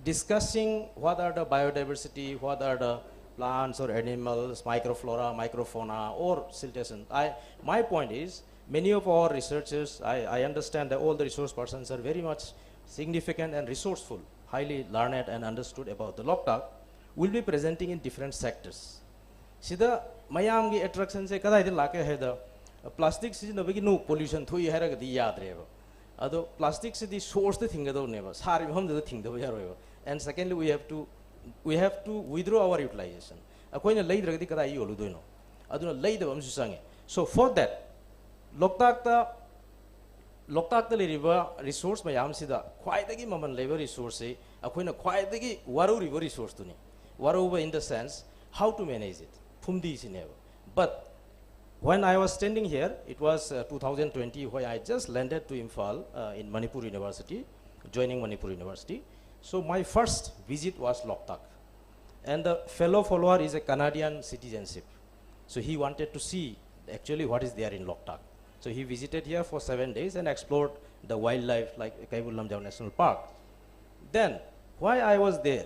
discussing what are the biodiversity, what are the plants or animals, microflora, microfauna, or siltation, my point is, many of our researchers, I understand that all the resource persons are very much significant and resourceful, highly learned and understood about the Loktak, will be presenting in different sectors. Sida mayamgi attraction se kada idin lake hai da plastic si no bagi no pollution thui hera gadi yaad reva. Ado plastic se the source the thinga do neva. Sari hum the thing do yaro. And secondly, we have to withdraw our utilization. Akoina lay dragdi kada yolu do no. Aduna lay the bam susange. So for that, Loktak the river resource mayam sida khwaidagi maman labor resource e akoina khwaidagi waru river resource tuni. Waru in the sense how to manage it. Phumdi is never. But when I was standing here, it was 2020 when I just landed to Imphal in Manipuri University, joining Manipuri University. So my first visit was Loktak. And the fellow follower is a Canadian citizenship. So he wanted to see actually what is there in Loktak. So he visited here for 7 days and explored the wildlife like Kaibul Lamjau National Park. Then, why I was there?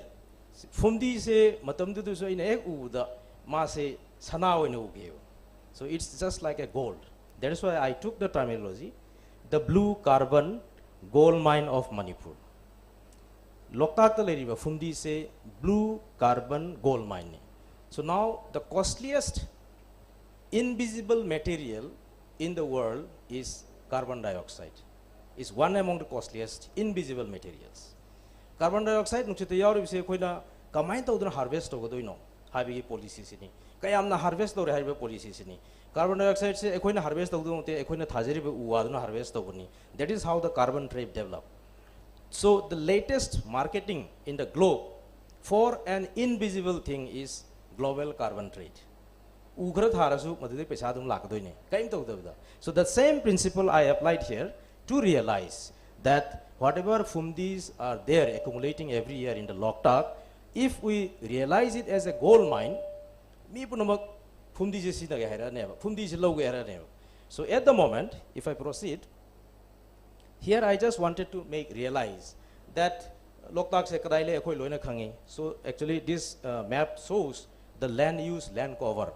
Fumdi se matamdu du so in ek uda ma se sanao in ugeo. So it's just like a gold. That is why I took the terminology, the blue carbon gold mine of Manipur. Loktak the river Fumdi se blue carbon gold mine. So now the costliest invisible material in the world is carbon dioxide. It's one among the costliest invisible materials. Carbon dioxide nuchite yauri se koina kamai ta udna harvest hogo doino habi policy sini kayamna harvest do habi policy sini carbon dioxide se koina harvest do te koina thajeri be uadna harvest do ni. That is how the carbon trade developed. So the latest marketing in the globe for an invisible thing is global carbon trade. So the same principle I applied here to realize that whatever Fumdis are there accumulating every year in the Loktak, if we realize it as a gold mine, so at the moment, if I proceed, Here I just wanted to make realize that Loktak se kadai le ekoi loina khangi. So actually this map shows the land use, land cover,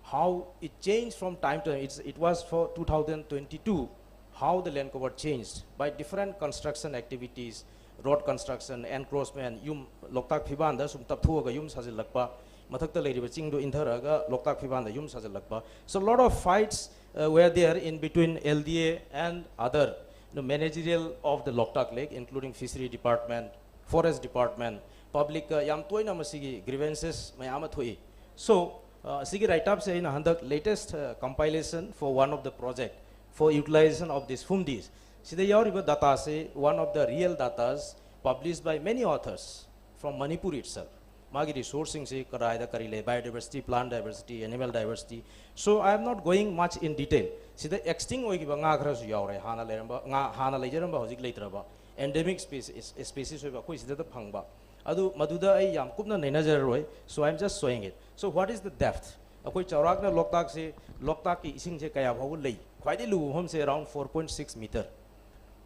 how it changed from time to time. It was for 2022, how the land cover changed by different construction activities, road construction, encroachment, yum Loktak phiban da sum tap thuaga yum sajil lakpa, mathakta leiriba chingdo intharaga Loktak phiban da yum sajil lakpa. So a lot of fights were there in between LDA and other managerial of the Loktak Lake, including fishery department, forest department, public yam toina masigi grievances mayama thui. So sigi write up say in the latest compilation for one of the project for utilization of these fumdis. Sida yauriba data say one of the real datas published by many authors from Manipur itself. Magi resourcing say karaida karile biodiversity, plant diversity, animal diversity. So I am not going much in detail. See the extinct oigiba nga khara su yaure hana leramba nga hana leijaramba hojik leitraba endemic species oiba koi sida phangba adu maduda ai yam kupna nainajar roi. So I am just showing it. So what is the depth? Akoi chaurak na Loktak se Loktak ki ising se kaya bhagu lei khwaidi lu hom se around 4.6 meter.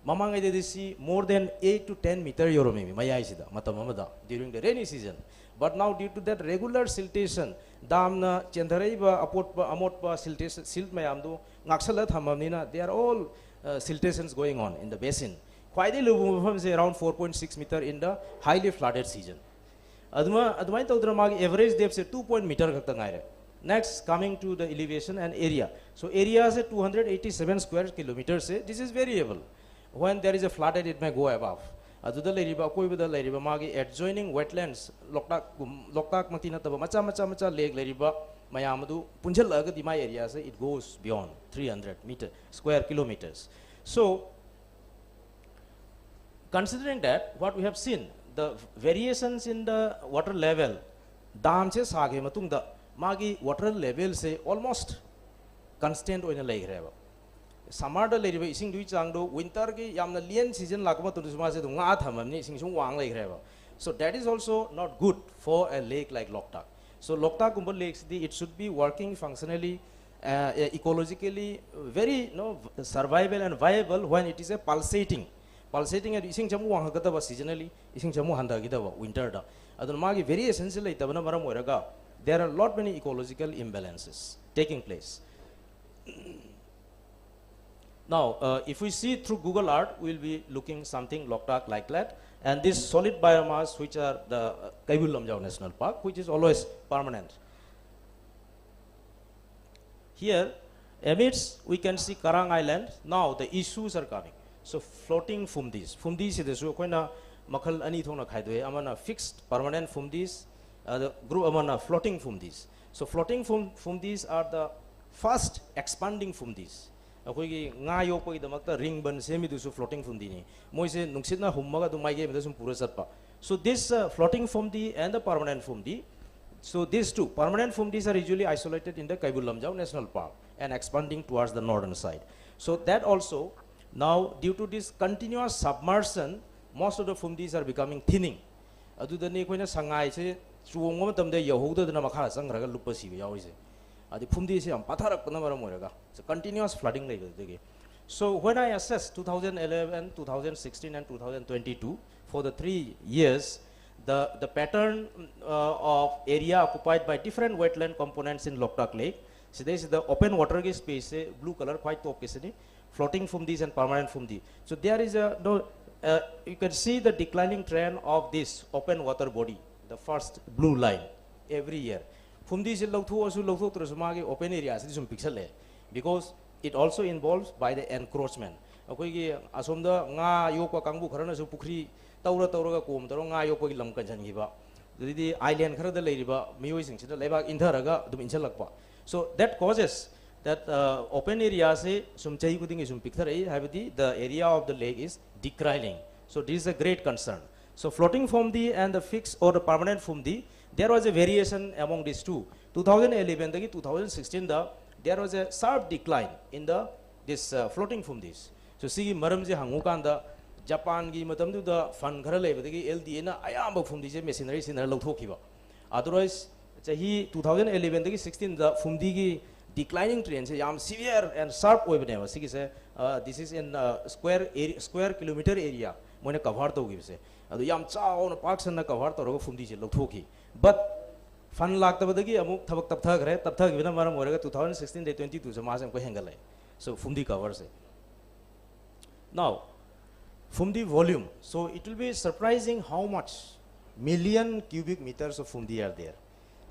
Mamang ai desi more than 8 to 10 meter yoromi mayai sida matam amada during the rainy season. But now due to that regular siltation, damna chendaraiba apotpa amotpa siltation silt mayamdu ngaksala thamamnina, they are all siltations going on in the basin. Quite a around 4.6 meter in the highly flooded season. Admai tawdra average depth is 2 meter. Next, coming to the elevation and area. So area is 287 square kilometers. This is variable. When there is a flooded, it may go above. Adudha leiriba koi bada leiriba magi adjoining wetlands Loktak matina taba macha lake leiriba mayamadu punjal laga di my area say it goes beyond 300 square kilometers. So considering that what we have seen, the variations in the water level dam che sage matung da magi water level say almost constant oina lei reba. Summer da leiriba ising dui changdo winter ki yamna lien season lakma tu suma se nga thamamni ising sung wang lei reba. So that is also not good for a lake like Loktak. So Loktak Kumbal lakes it should be working functionally ecologically very survival and viable when it is a pulsating at ising jamu wang hagata seasonally ising jamu handa gida winter da adun magi very essential itabana maram oraga there are a lot many ecological imbalances taking place. Now, if we see through Google Earth, we will be looking something Loktak like that. And this solid biomass, which are the Kaibul Lamjau National Park, which is always permanent. Here, amidst, we can see Karang Island. Now, the issues are coming. So, floating fumdis. Fumdis is the so koina makal ani thona khaidwe. Amana fixed permanent fumdis. The group amana floating fumdis. So, floating fumdis are the fast expanding fumdis. Akoigi nga yopo idamakta ring ban semi dusu floating fumdi ni moise nungsitna hummaga du maige medasum pura satpa. So this floating fumdi and the permanent fumdi, so these two permanent fumdis are usually isolated in the Kaibul Lamjau National Park and expanding towards the northern side. So that also now due to this continuous submersion, most of the fumdis are becoming thinning. Adudani koina sangai se chuongma tamde yahuda dana makha sangraga lupasi yawise. The Pumdi is a continuous flooding. So when I assessed 2011, 2016 and 2022 for the 3 years, the pattern of area occupied by different wetland components in Loktak Lake. So this is the open water space, blue color, quite top, floating fumdis and permanent fumdi. So there is you can see the declining trend of this open water body, the first blue line every year. Fumdi is open areas because it also involves by the encroachment. Okay, asomda nga yoko kangbu karana su pukri taura kom taro nga yoko ki lam kanjan giba. The island khara da leiriba mioi sing sida leba indharaga dum inchalakpa. So that causes that open areas sum chai kuding sum picture the area of the lake is declining. So this is a great concern. So floating fumdi and the fixed or the permanent fumdi, there was a variation among these two. 2011 to 2016 there was a sharp decline in this floating fumdis. So see maram je hangukanda Japan gi matam du da fund khara lebadagi LDA na ayamba fumdi je machinery sinara lawthokiba. Otherwise chahi 2011 to 16 the fumdi gi declining trend se yam severe and sharp oibne ba sigi se this is in square kilometer area moine cover to gi se adu yam chao na paksan na cover to ro fumdi se lokhoki but fun lagta badagi amuk thabak taptha gre taptha gi na maram orega 2016 day 22 se masam ko hengal so fumdi cover se now fumdi volume so it will be surprising how much million cubic meters of fumdi are there.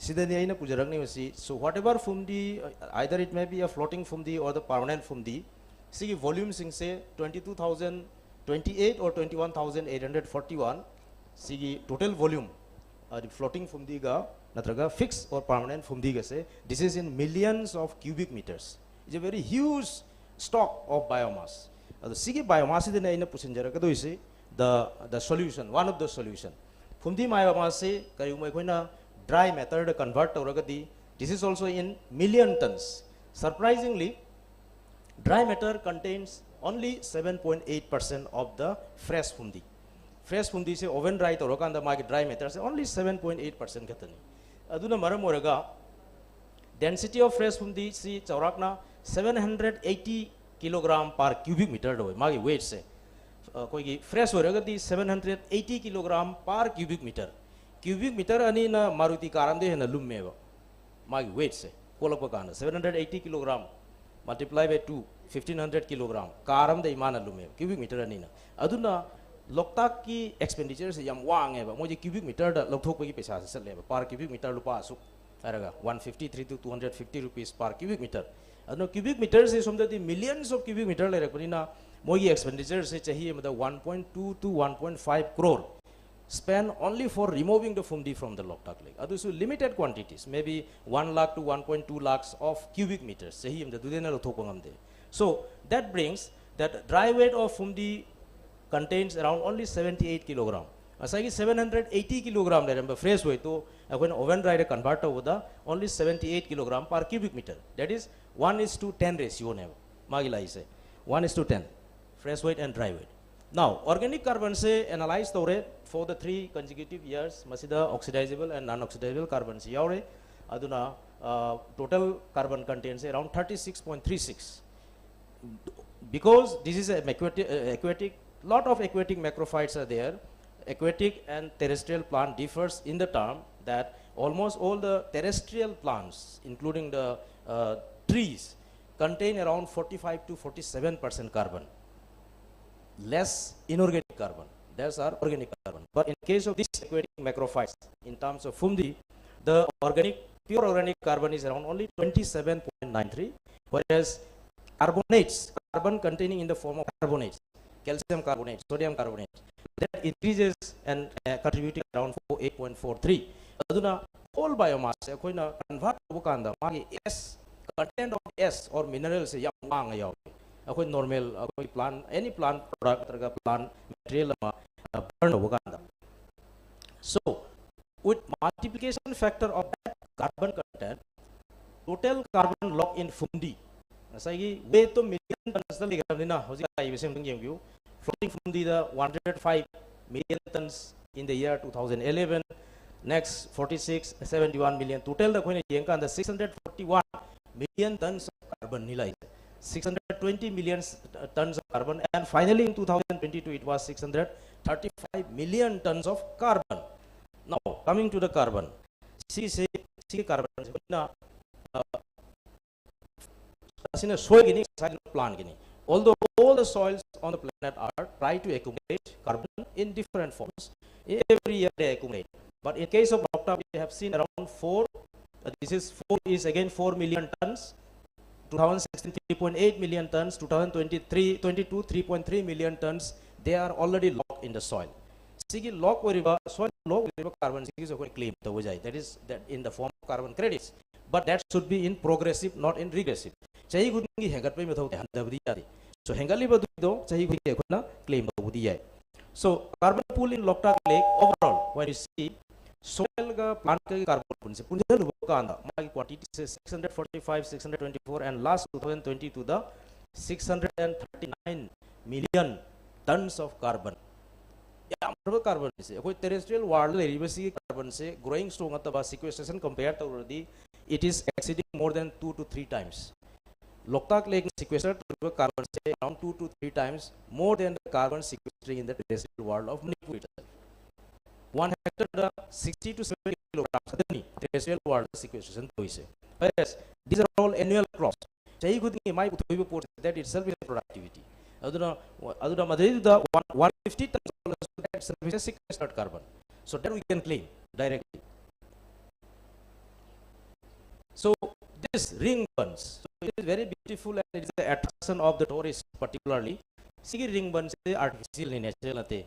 Sidani aina pujaragni masi. So whatever fumdi, either it may be a floating fumdi or the permanent fumdi. See volume sing say 22,028 or 21,841. See total volume. The floating fumdi ga natraga fixed or permanent fumdi ga say. This is in millions of cubic meters. It's a very huge stock of biomass. The see biomass idina aina pusinjara kado isi the solution, one of the solution. Fumdi biomass se kari umai koina dry method convert oragadi. This is also in million tons. Surprisingly, dry matter contains only 7.8% of the fresh fundi. Fresh fundi se oven dry oraganda magi dry matter se only 7.8% katani. Aduna maram oraga density of fresh fundi si chaurakna 780 kilogram per cubic meter do magi weight se koi fresh oragadi 780 kilogram per cubic meter. Cubic meter ani na Maruti karam de na lumme ba magi weight se kolak bakana 780 kilogram multiply by 2 1500 kilogram karam de imana lumme cubic meter ani na aduna Loktak ki expenditure se yam wang ba moji cubic meter da lokthok pa ki paisa se le ba per cubic meter lupa asu araga 153 to 250 rupees per cubic meter aduna cubic meter se somda the millions of cubic meter le rakuni na moji expenditure se chahiye mada 1.2 to 1.5 crore spend only for removing the fumdi from the Loktak lake. Others limited quantities, maybe 1 lakh to 1.2 lakhs of cubic meters. So that brings that dry weight of fumdi contains around only 78 kilogram. Asagi 780 kilogram remember fresh weight to when oven dry convert over the only 78 kilogram per cubic meter. That is 1:10 ratio never. Magila is 1:10 fresh weight and dry weight. Now, organic carbon se analyzed for the 3 consecutive years, masida oxidizable and non-oxidizable carbon se yaure. Aduna total carbon contains around 36.36. Because this is a aquatic, lot of aquatic macrophytes are there. Aquatic and terrestrial plant differs in the term that almost all the terrestrial plants, including the trees, contain around 45 to 47% carbon. Less inorganic carbon. There's our organic carbon. But in case of these aquatic macrophytes, in terms of fumdi, the pure organic carbon is around only 27.93, whereas carbonates, carbon containing in the form of carbonates, calcium carbonate, sodium carbonate, that increases and contributing around 8.43. Aduna whole biomass, akoina convert bukanda, magi S, content of S or minerals yamang yaw. Normal plant, any plant product, plant material burn over. So, with multiplication factor of that carbon content, total carbon lock in fumdi. Asagi way to million tons the ligamina, floating fumdi the 105 million tons in the year 2011. Next 46, 71 million. Total the Yenka and the 641 million tons of carbon nilai. 620 million tons of carbon, and finally in 2022 it was 635 million tons of carbon. Now coming to the carbon, see carbon soil gini plant gini. Although all the soils on the planet are try to accumulate carbon in different forms, every year they accumulate. But in case of Loktak, we have seen around 4. This is 4 is again 4 million tons. 2016 3.8 million tons, 2023 22 3.3 million tons. They are already locked in the soil. Sigi lock wherever soil lock wherever carbon is claim to that is that in the form of carbon credits. But that should be in progressive, not in regressive. Chahi gudingi hengat pe method handabdi yadi. So hengali badu do chahi gudi ekona claim to budi yai. So carbon pool in Loktak Lake overall, when you see soil ga plant ka carbon pool se punja luka anda magi quantity se 645 624 and last 2022 the 639 million tons of carbon. Yeah, carbon se koi terrestrial world le ribasi carbon se growing strong at ba sequestration compared to already it is exceeding more than 2 to 3 times. Loktak Lake sequestered carbon say around 2 to 3 times more than the carbon sequestering in the terrestrial world of Manipur itself. 1 hectare the 60 to 70 kilograms the terrestrial world sequestration toise. Whereas these are all annual crops. That itself is a productivity. Aduna Madrid the 150 tons that services sequestered carbon. So that we can claim directly. So this ring burns. So it is very beautiful and it is the attraction of the tourists particularly. Sigi ring burns artificial in nature.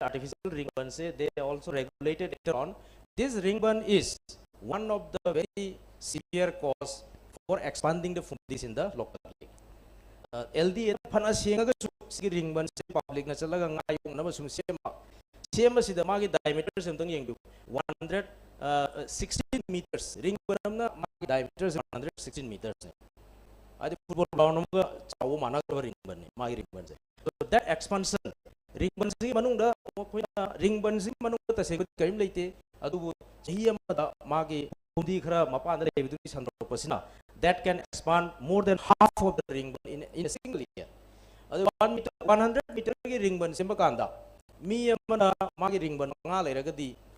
Artificial ring burns they also regulated later on. This ring burn is one of the very severe cause for expanding the fundis in the Loktak Lake. LD Pana Singa Sigi ring burns public Nasalaga Namasum Sema Sida Magi diameter something 116 meters. Ring burn diameter is 116 meters. I think football ground ring burn. So that expansion ring burns manunda ring burns manunda the second karim late adu magi hundi khara mapanda sandropasina that can expand more than half of the ring burn in a single year. 100 meter ring burn simbakanda mi magi ring burn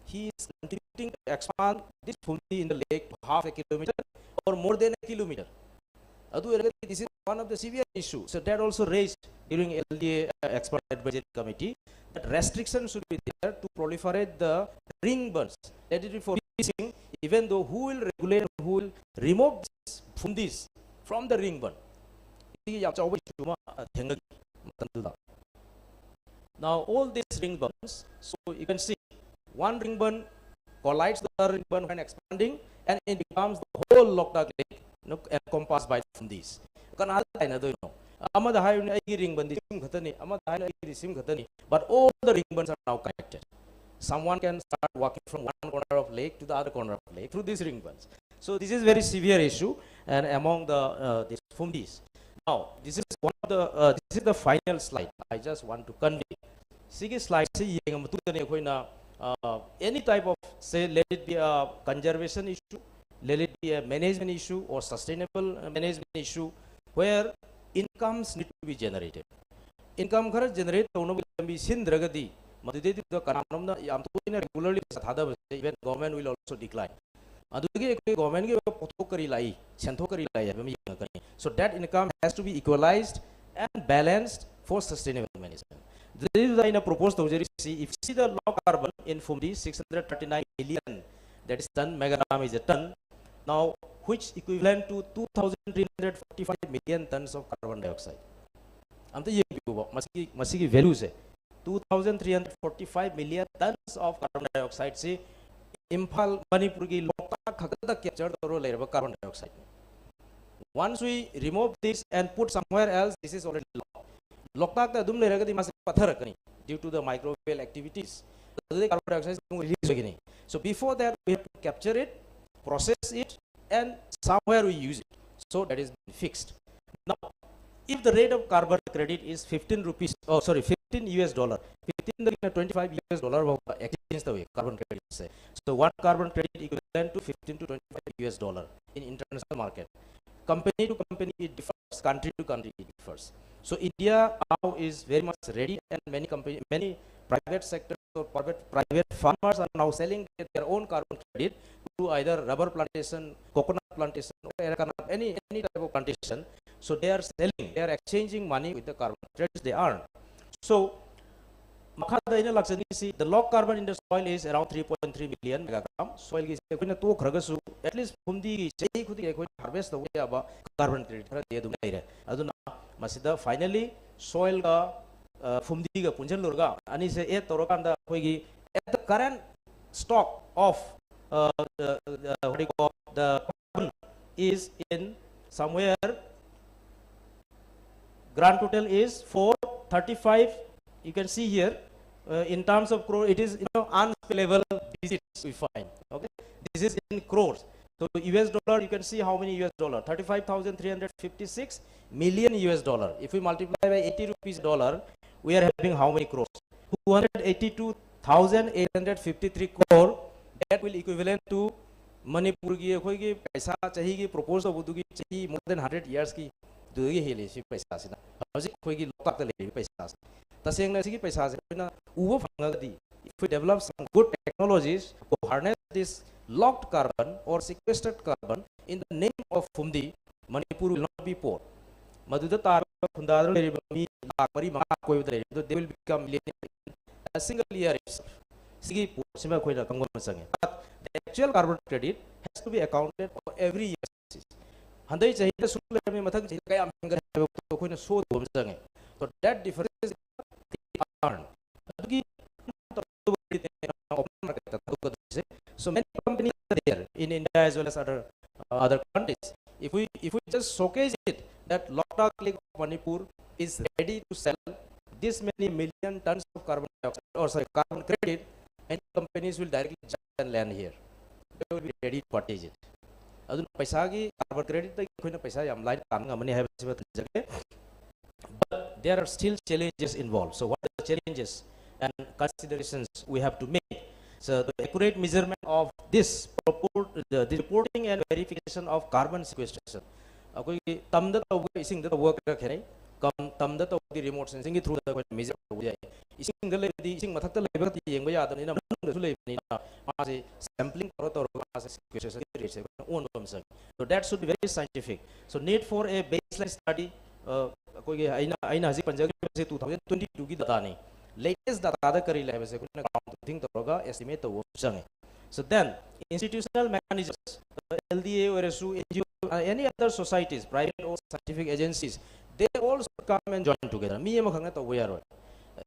he is contributing to expand this fundi in the lake to half a kilometer or more than a kilometer. This is one of the severe issues. So that also raised during LDA expert advisory committee that restrictions should be there to proliferate the ring burns. That is for fishing, even though who will regulate, who will remove these fundis from the ring burn. Now all these ring burns, so you can see one ring burn collides the other ring burn when expanding and it becomes the whole Loktak Lake encompassed by fundis. But all the ring burns are now connected. Someone can start walking from one corner of lake to the other corner of lake through these ring burns. So this is very severe issue and among the these fundis. Now this is one of the this is the final slide. I just want to convey. Sigi slide any type of say let it be a conservation issue, let it be a management issue or sustainable management issue where incomes need to be generated. Income generate sindragadi regularly even government will also decline. So that income has to be equalized and balanced for sustainable management. This is the proposed if you see the low carbon in Fumdi 639 million, that is ton, megagram is a ton, now which equivalent to 2,345 million tons of carbon dioxide. I'm the masigi value say 2,345 million tons of carbon dioxide say Impal Manipur ki Loktak capture the layer of carbon dioxide. Once we remove this and put somewhere else, this is already low. Loktak the Pathar due to the microbial activities. The carbon dioxide is released. So before that we have to capture it, process it, and somewhere we use it. So that is fixed. Now, if the rate of carbon credit is 15 rupees, oh sorry, 15 US dollar, 15 25 US dollar exchange the way carbon credit say. So one carbon credit equivalent to 15 to 25 US dollar in international market. Company to company it differs, country to country it differs. So India now is very much ready, and many private sectors or private farmers are now selling their own carbon credit to either rubber plantation, coconut plantation, or any type of plantation. So they are selling, they are exchanging money with the carbon credits they earn. So the low carbon in the soil is around 3.3 million megagram. Soil is at least harvest the carbon credit. Finally, soil Fumdi Punjalurga, and is a Torokanda Hoigi at the current stock of the carbon is in somewhere grand total is 435. You can see here in terms of crore, it is unspellable digits we find. Okay, this is in crores. So US dollar, you can see how many US dollar, 35,356 million US dollar. If we multiply by 80 rupees dollar, we are having how many crores? 282,853 crore. That will equivalent to Manipur ki khoi ki paisa chahi ki propose to budu ki chahi more than 100 years ki du gi heli si paisa sina hauji khoi ki loktak ta le paisa taseng na si ki paisa se na ubo phanga di if we develop some good technologies to harness this locked carbon or sequestered carbon in the name of Fumdi, Manipur will not be poor. Maduda tar khundadar le mi lak mari ma koi udare they will become millionaire in a single year itself. Sigi sima khoi na kangol sange. But the actual carbon credit has to be accounted for every year. Handai chahi na sule mi mathak chahi kaya mengar to khoi na so dom sange. So that difference is earned. So many companies are there in India as well as other countries. If we just showcase it that Loktak Lake of Manipur is ready to sell this many million tons of carbon dioxide or sorry carbon credit, and companies will directly jump and land here. They will be ready to purchase it. Adun paisa ki carbon credit ta khoi na paisa yam lai kam ngamani hai basiba jage. But there are still challenges involved. So what are the challenges and considerations we have to make? So the accurate measurement of this the reporting and verification of carbon sequestration. Akoi tamda to ising the work rakhe tamda to the remote sensing through the measure ising the ising mathak the level the yeng ba yadan ina mang le ni na ma sampling to sequestration rate on so that should be very scientific. So need for a baseline study koi aina haji panjag se 2022 ki data ni latest data da kari le se kuna count think to roga estimate to change. So then institutional mechanisms LDA or SU NGO any other societies private or scientific agencies they all should come and join together mi em khang na to we are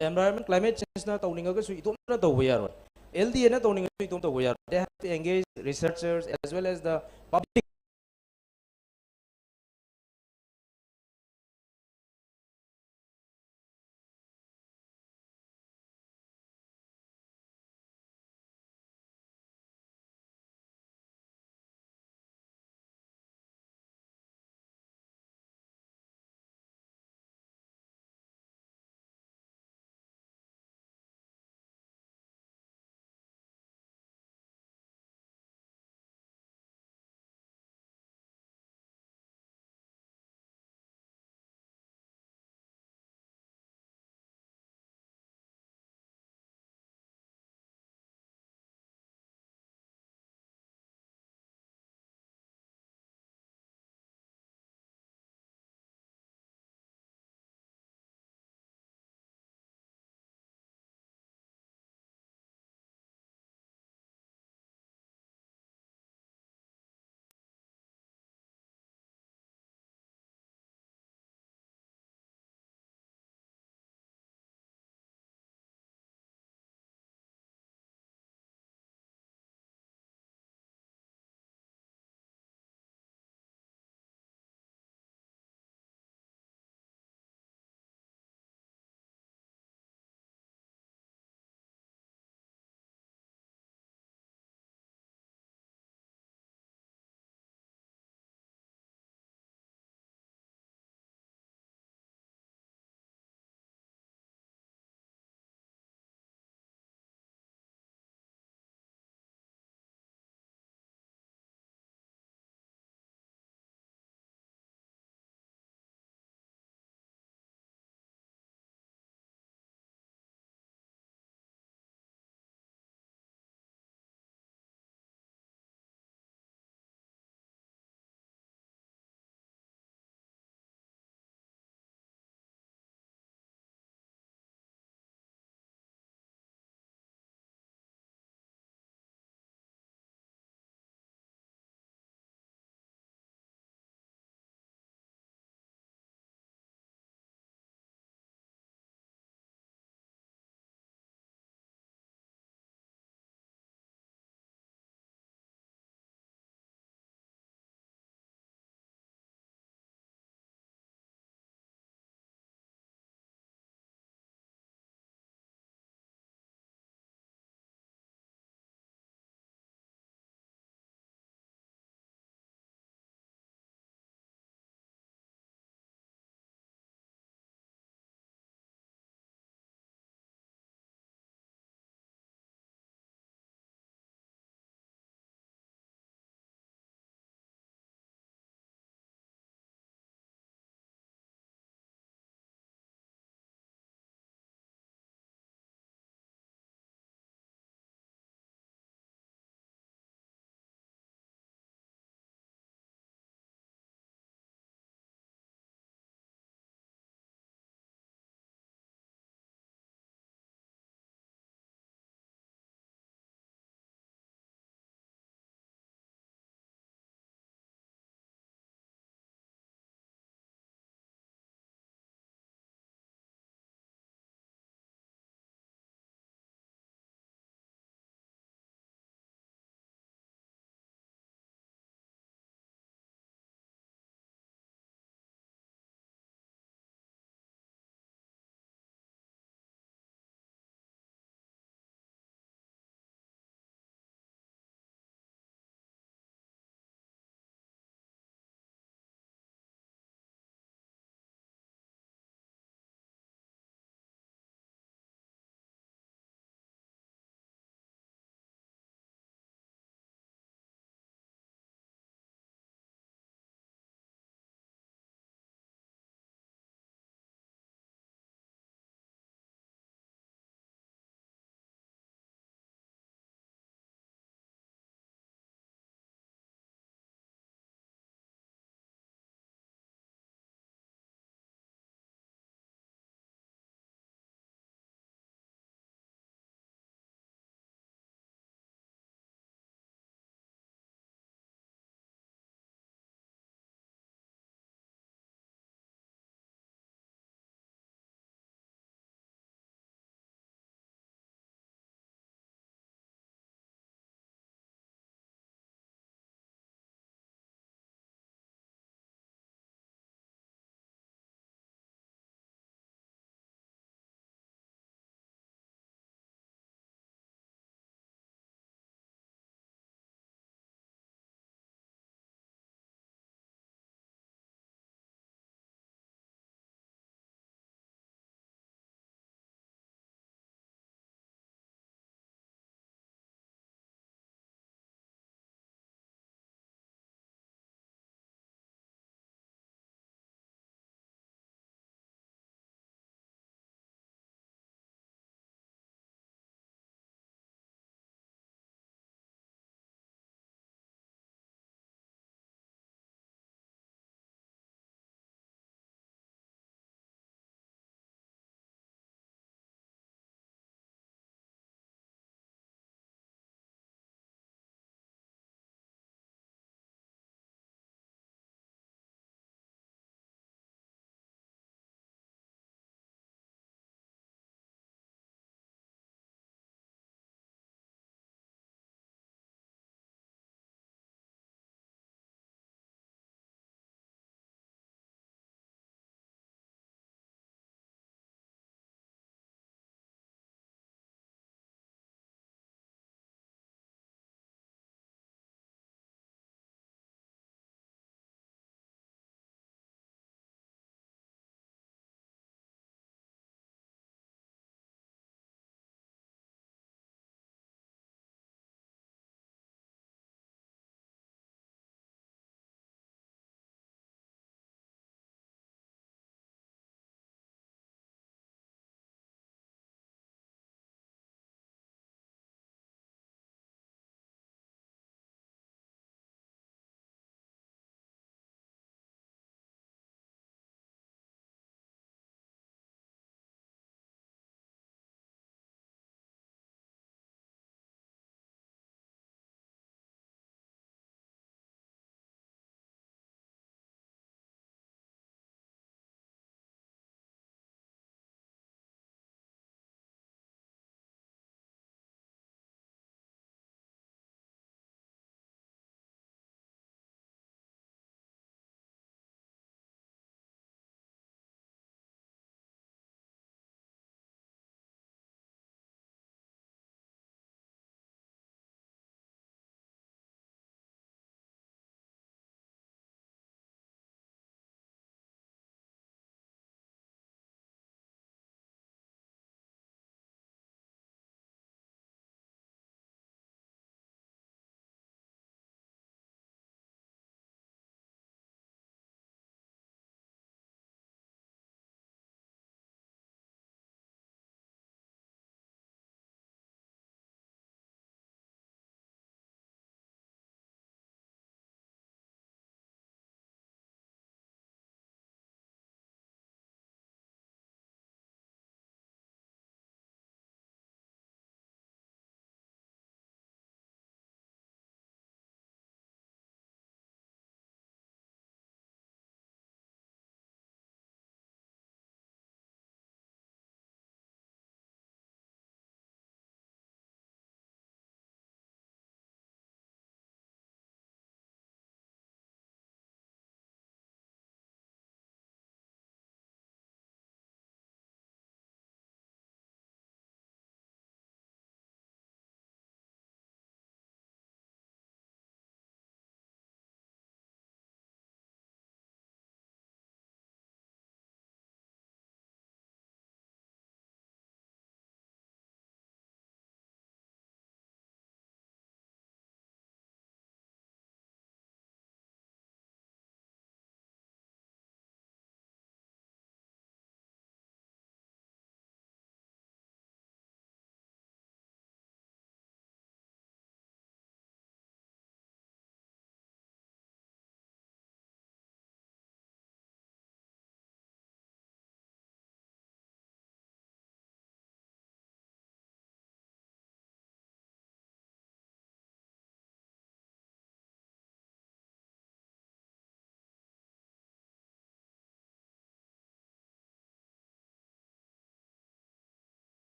environment climate change na to ninga ga su itom na to we are LDA na to ninga su itom to we are they have to engage researchers as well as the public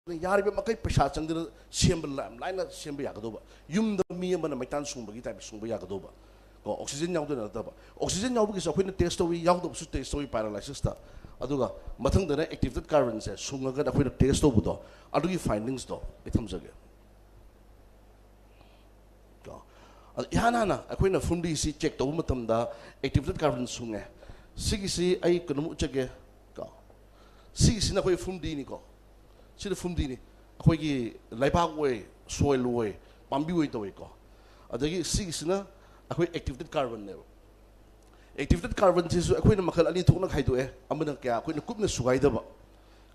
Yari makai pesha changdina sembel lam laina sembe yagadoba yum the mi mana maitan sumba gi type sumba yagadoba ko oxygen yawdo na daba oxygen yawdo gi so khoi na test wi yawdo su test wi paralysis ta aduga mathang dana activated carbon se sunga ga khoi na test bu do adugi findings do itham jage ko yana na khoi na fundi si check to matam da activated carbon sunga sigi si ai kono chage ko sigi si na khoi fundi ni ko sida fumdi ni akhoi gi laipak way soil way pambi way to way ko adagi sigisna akhoi activated carbon ne activated carbon ji su akhoi na makhal ani thukna khai do e amana kya akhoi na kupna sugai da ba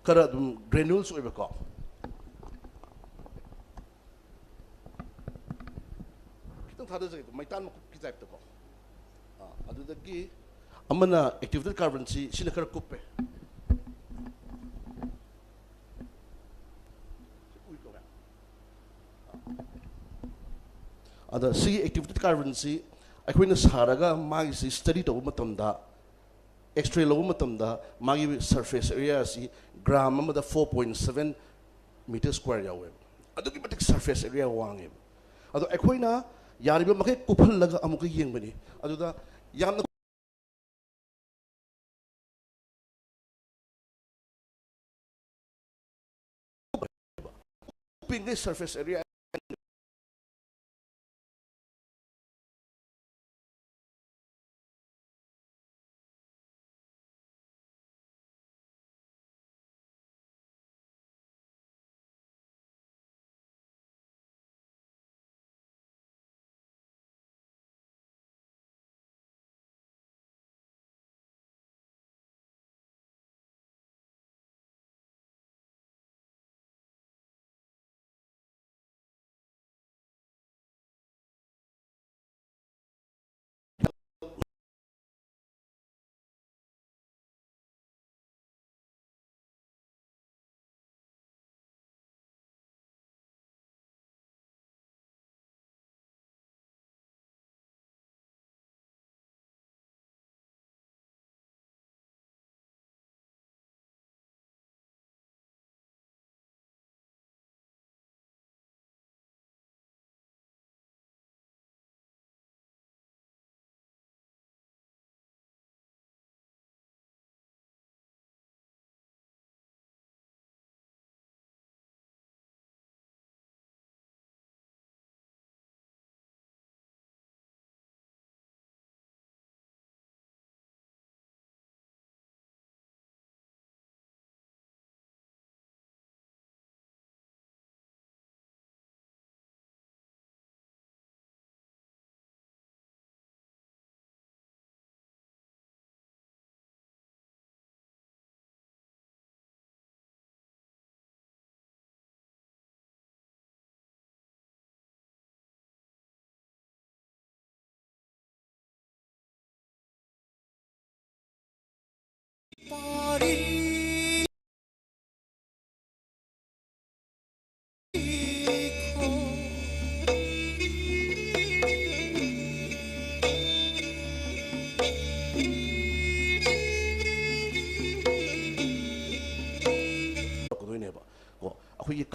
kara dum granules way ba ko kitang thada jai maitan ma ki type to ko adudagi amana activated carbon ji sina kara kuppe ada si activated carbon si akhoi na saraga magi si study to matamda x-ray lo matamda magi surface area si gram amada 4.7 meter square yawe adu ki matik surface area wange adu akhoi na yariba makai kuphal laga amuka yengbani adu da yamna ping surface area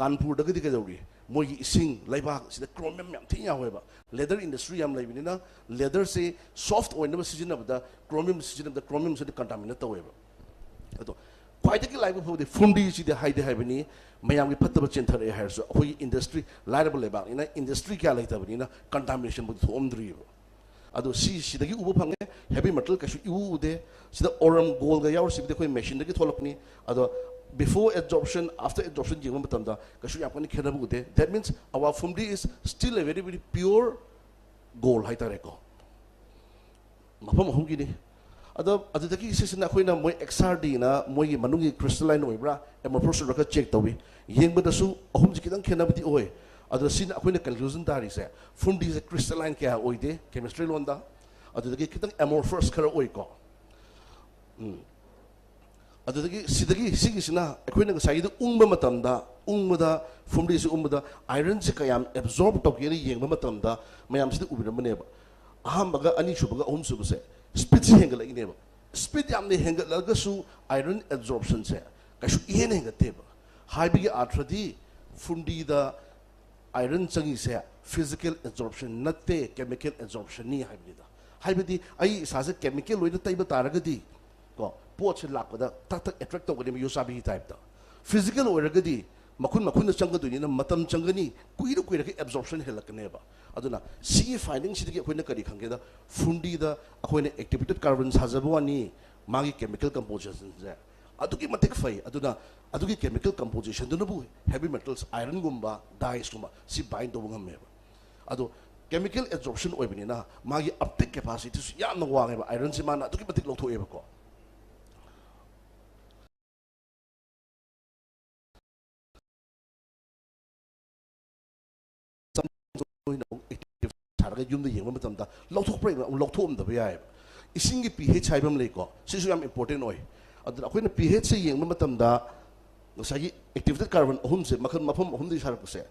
Kanpur daga diga dawri moi ising laibak sida chromium yam thiya hoeba leather industry yam laibinina leather se soft oil na sijina bada chromium se contaminate taweba ato quite ki laibu phodi fundi si de haide haibani mayam ki phattaba chenthare hairso hoi industry liable lebak ina industry kya laita bani na contamination bu thomdri ado si sidagi ubu phange heavy metal kashu u de sida oram gold ga yaur sibde koi machine dagi tholapni ado before absorption, after absorption, that means our fumdi is still a very, very pure gold. Adaki is na koi na moi XRD na moi manungi crystalline oibra amorphous raka check tawi yeng badasu ahum jikidang khenabdi oi adu sin akoi na conclusion dari se fumdi is a crystalline kya oide chemistry londa adaki kitang amorphous kara oi ko adagi sidagi sigisina akhoi na sai du ungba matamda ungmada fumdi si ungmada iron se kayam absorb to kiri yengba matamda mayam si ubiramane ba ahambaga ani shubaga ahum subse speed si hengala ine ba speed yam ne hengala ga su iron absorption se kashu yen hengate ba हाइबी आर्थदी फुंडी द iron changi se physical absorption natte chemical absorption ni haibida haibidi ai sa se chemical loina taiba taragadi ko pot se lakda tak tak attract to gani yu sabi type da physical oragadi makun makun na changa duni na matam changani kuiru kuira ke absorption helakne ba aduna si finding si ke koina kari khange da fundi da akoina activated carbon sajabo ani magi chemical composition je aduki matik fai aduna aduki chemical composition do nabu heavy metals iron gumba dyes gumba si bind do ngam me adu chemical absorption oibini na magi uptake capacity su yam na wange ba iron si mana aduki matik lo thoe ba ko sarga yum de yeng ma tam da lo thok pre lo thom da ba ya ising gi pH haibam le ko si su yam important oi adu akoina pH se yeng ma tam da ngusagi activated carbon ahum se makhan mafam ahum di sarak se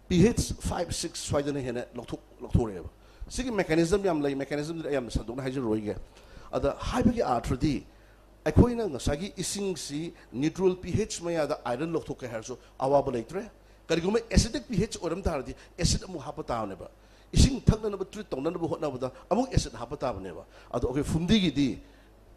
pH 5 6 swaidana hena lokthore ba sigi mechanism yam lai mechanism yam sadona hajer roige ada haibagi arthdi akoina ngusagi ising si neutral pH maya da iron lokthok ka herso awaba leitre kariguma acidic pH oram tardi acid amu hapata ne ba ising thakna na ba treat tongna na ba hotna ba amu acid hapata ne ba ado okay fundi gi di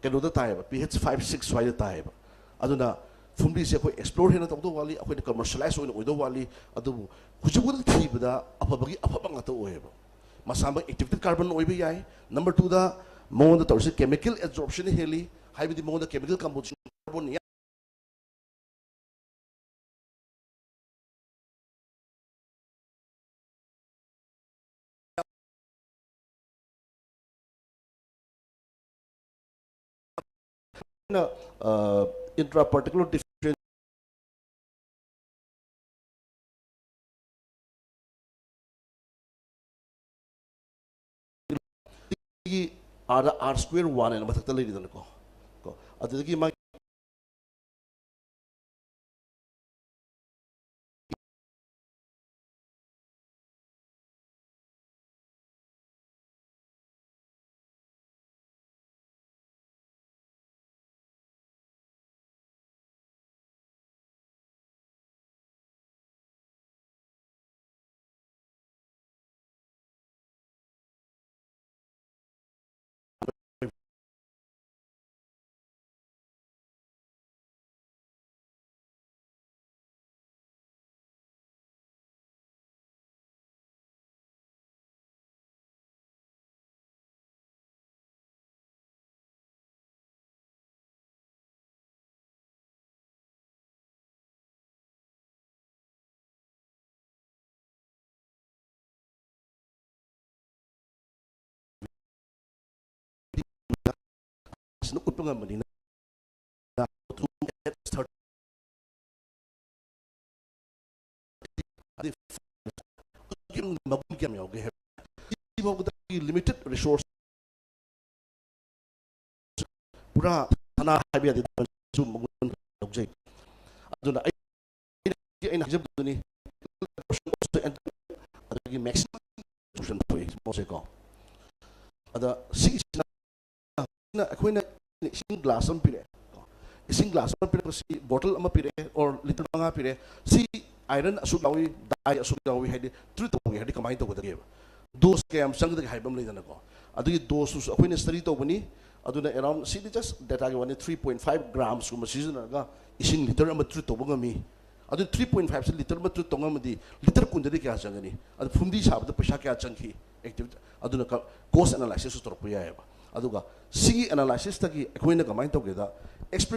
keno da tai ba pH 5 6 swaida tai ba aduna fundi se ko explore hena tawdo wali akoina commercialize oina oido wali adu hujubu thibada afabagi afabanga to oeba masamba activated carbon oibe yai number 2 da mo da torse chemical absorption heli haibidi mo da chemical composition carbon ya intraparticular difference r square 1 and mathakta lei dan ko adagi ma no utpanga manina limited resource pura sana habi adi su magun objay aduna ai na hijab duni adagi maximum solution to it mose ko ada six na akoina ising glass am pire ising glass am pire si bottle am pire or liter manga pire si iron asu lawi dai asu lawi hedi treat to hedi kamai to godage dos ke am sang de haibam le dana ko adagi dos su akoina study to bani aduna around si just data ga 3.5 grams kuma season ga ising liter am treat to bangami adu 3.5 liter ma treat to ngamdi liter kundari kya changani adu fundi sabda paisa kya changki active aduna cost analysis to torpu ya ba aduga sigi analysis ta ki akoina kamai to geda experiment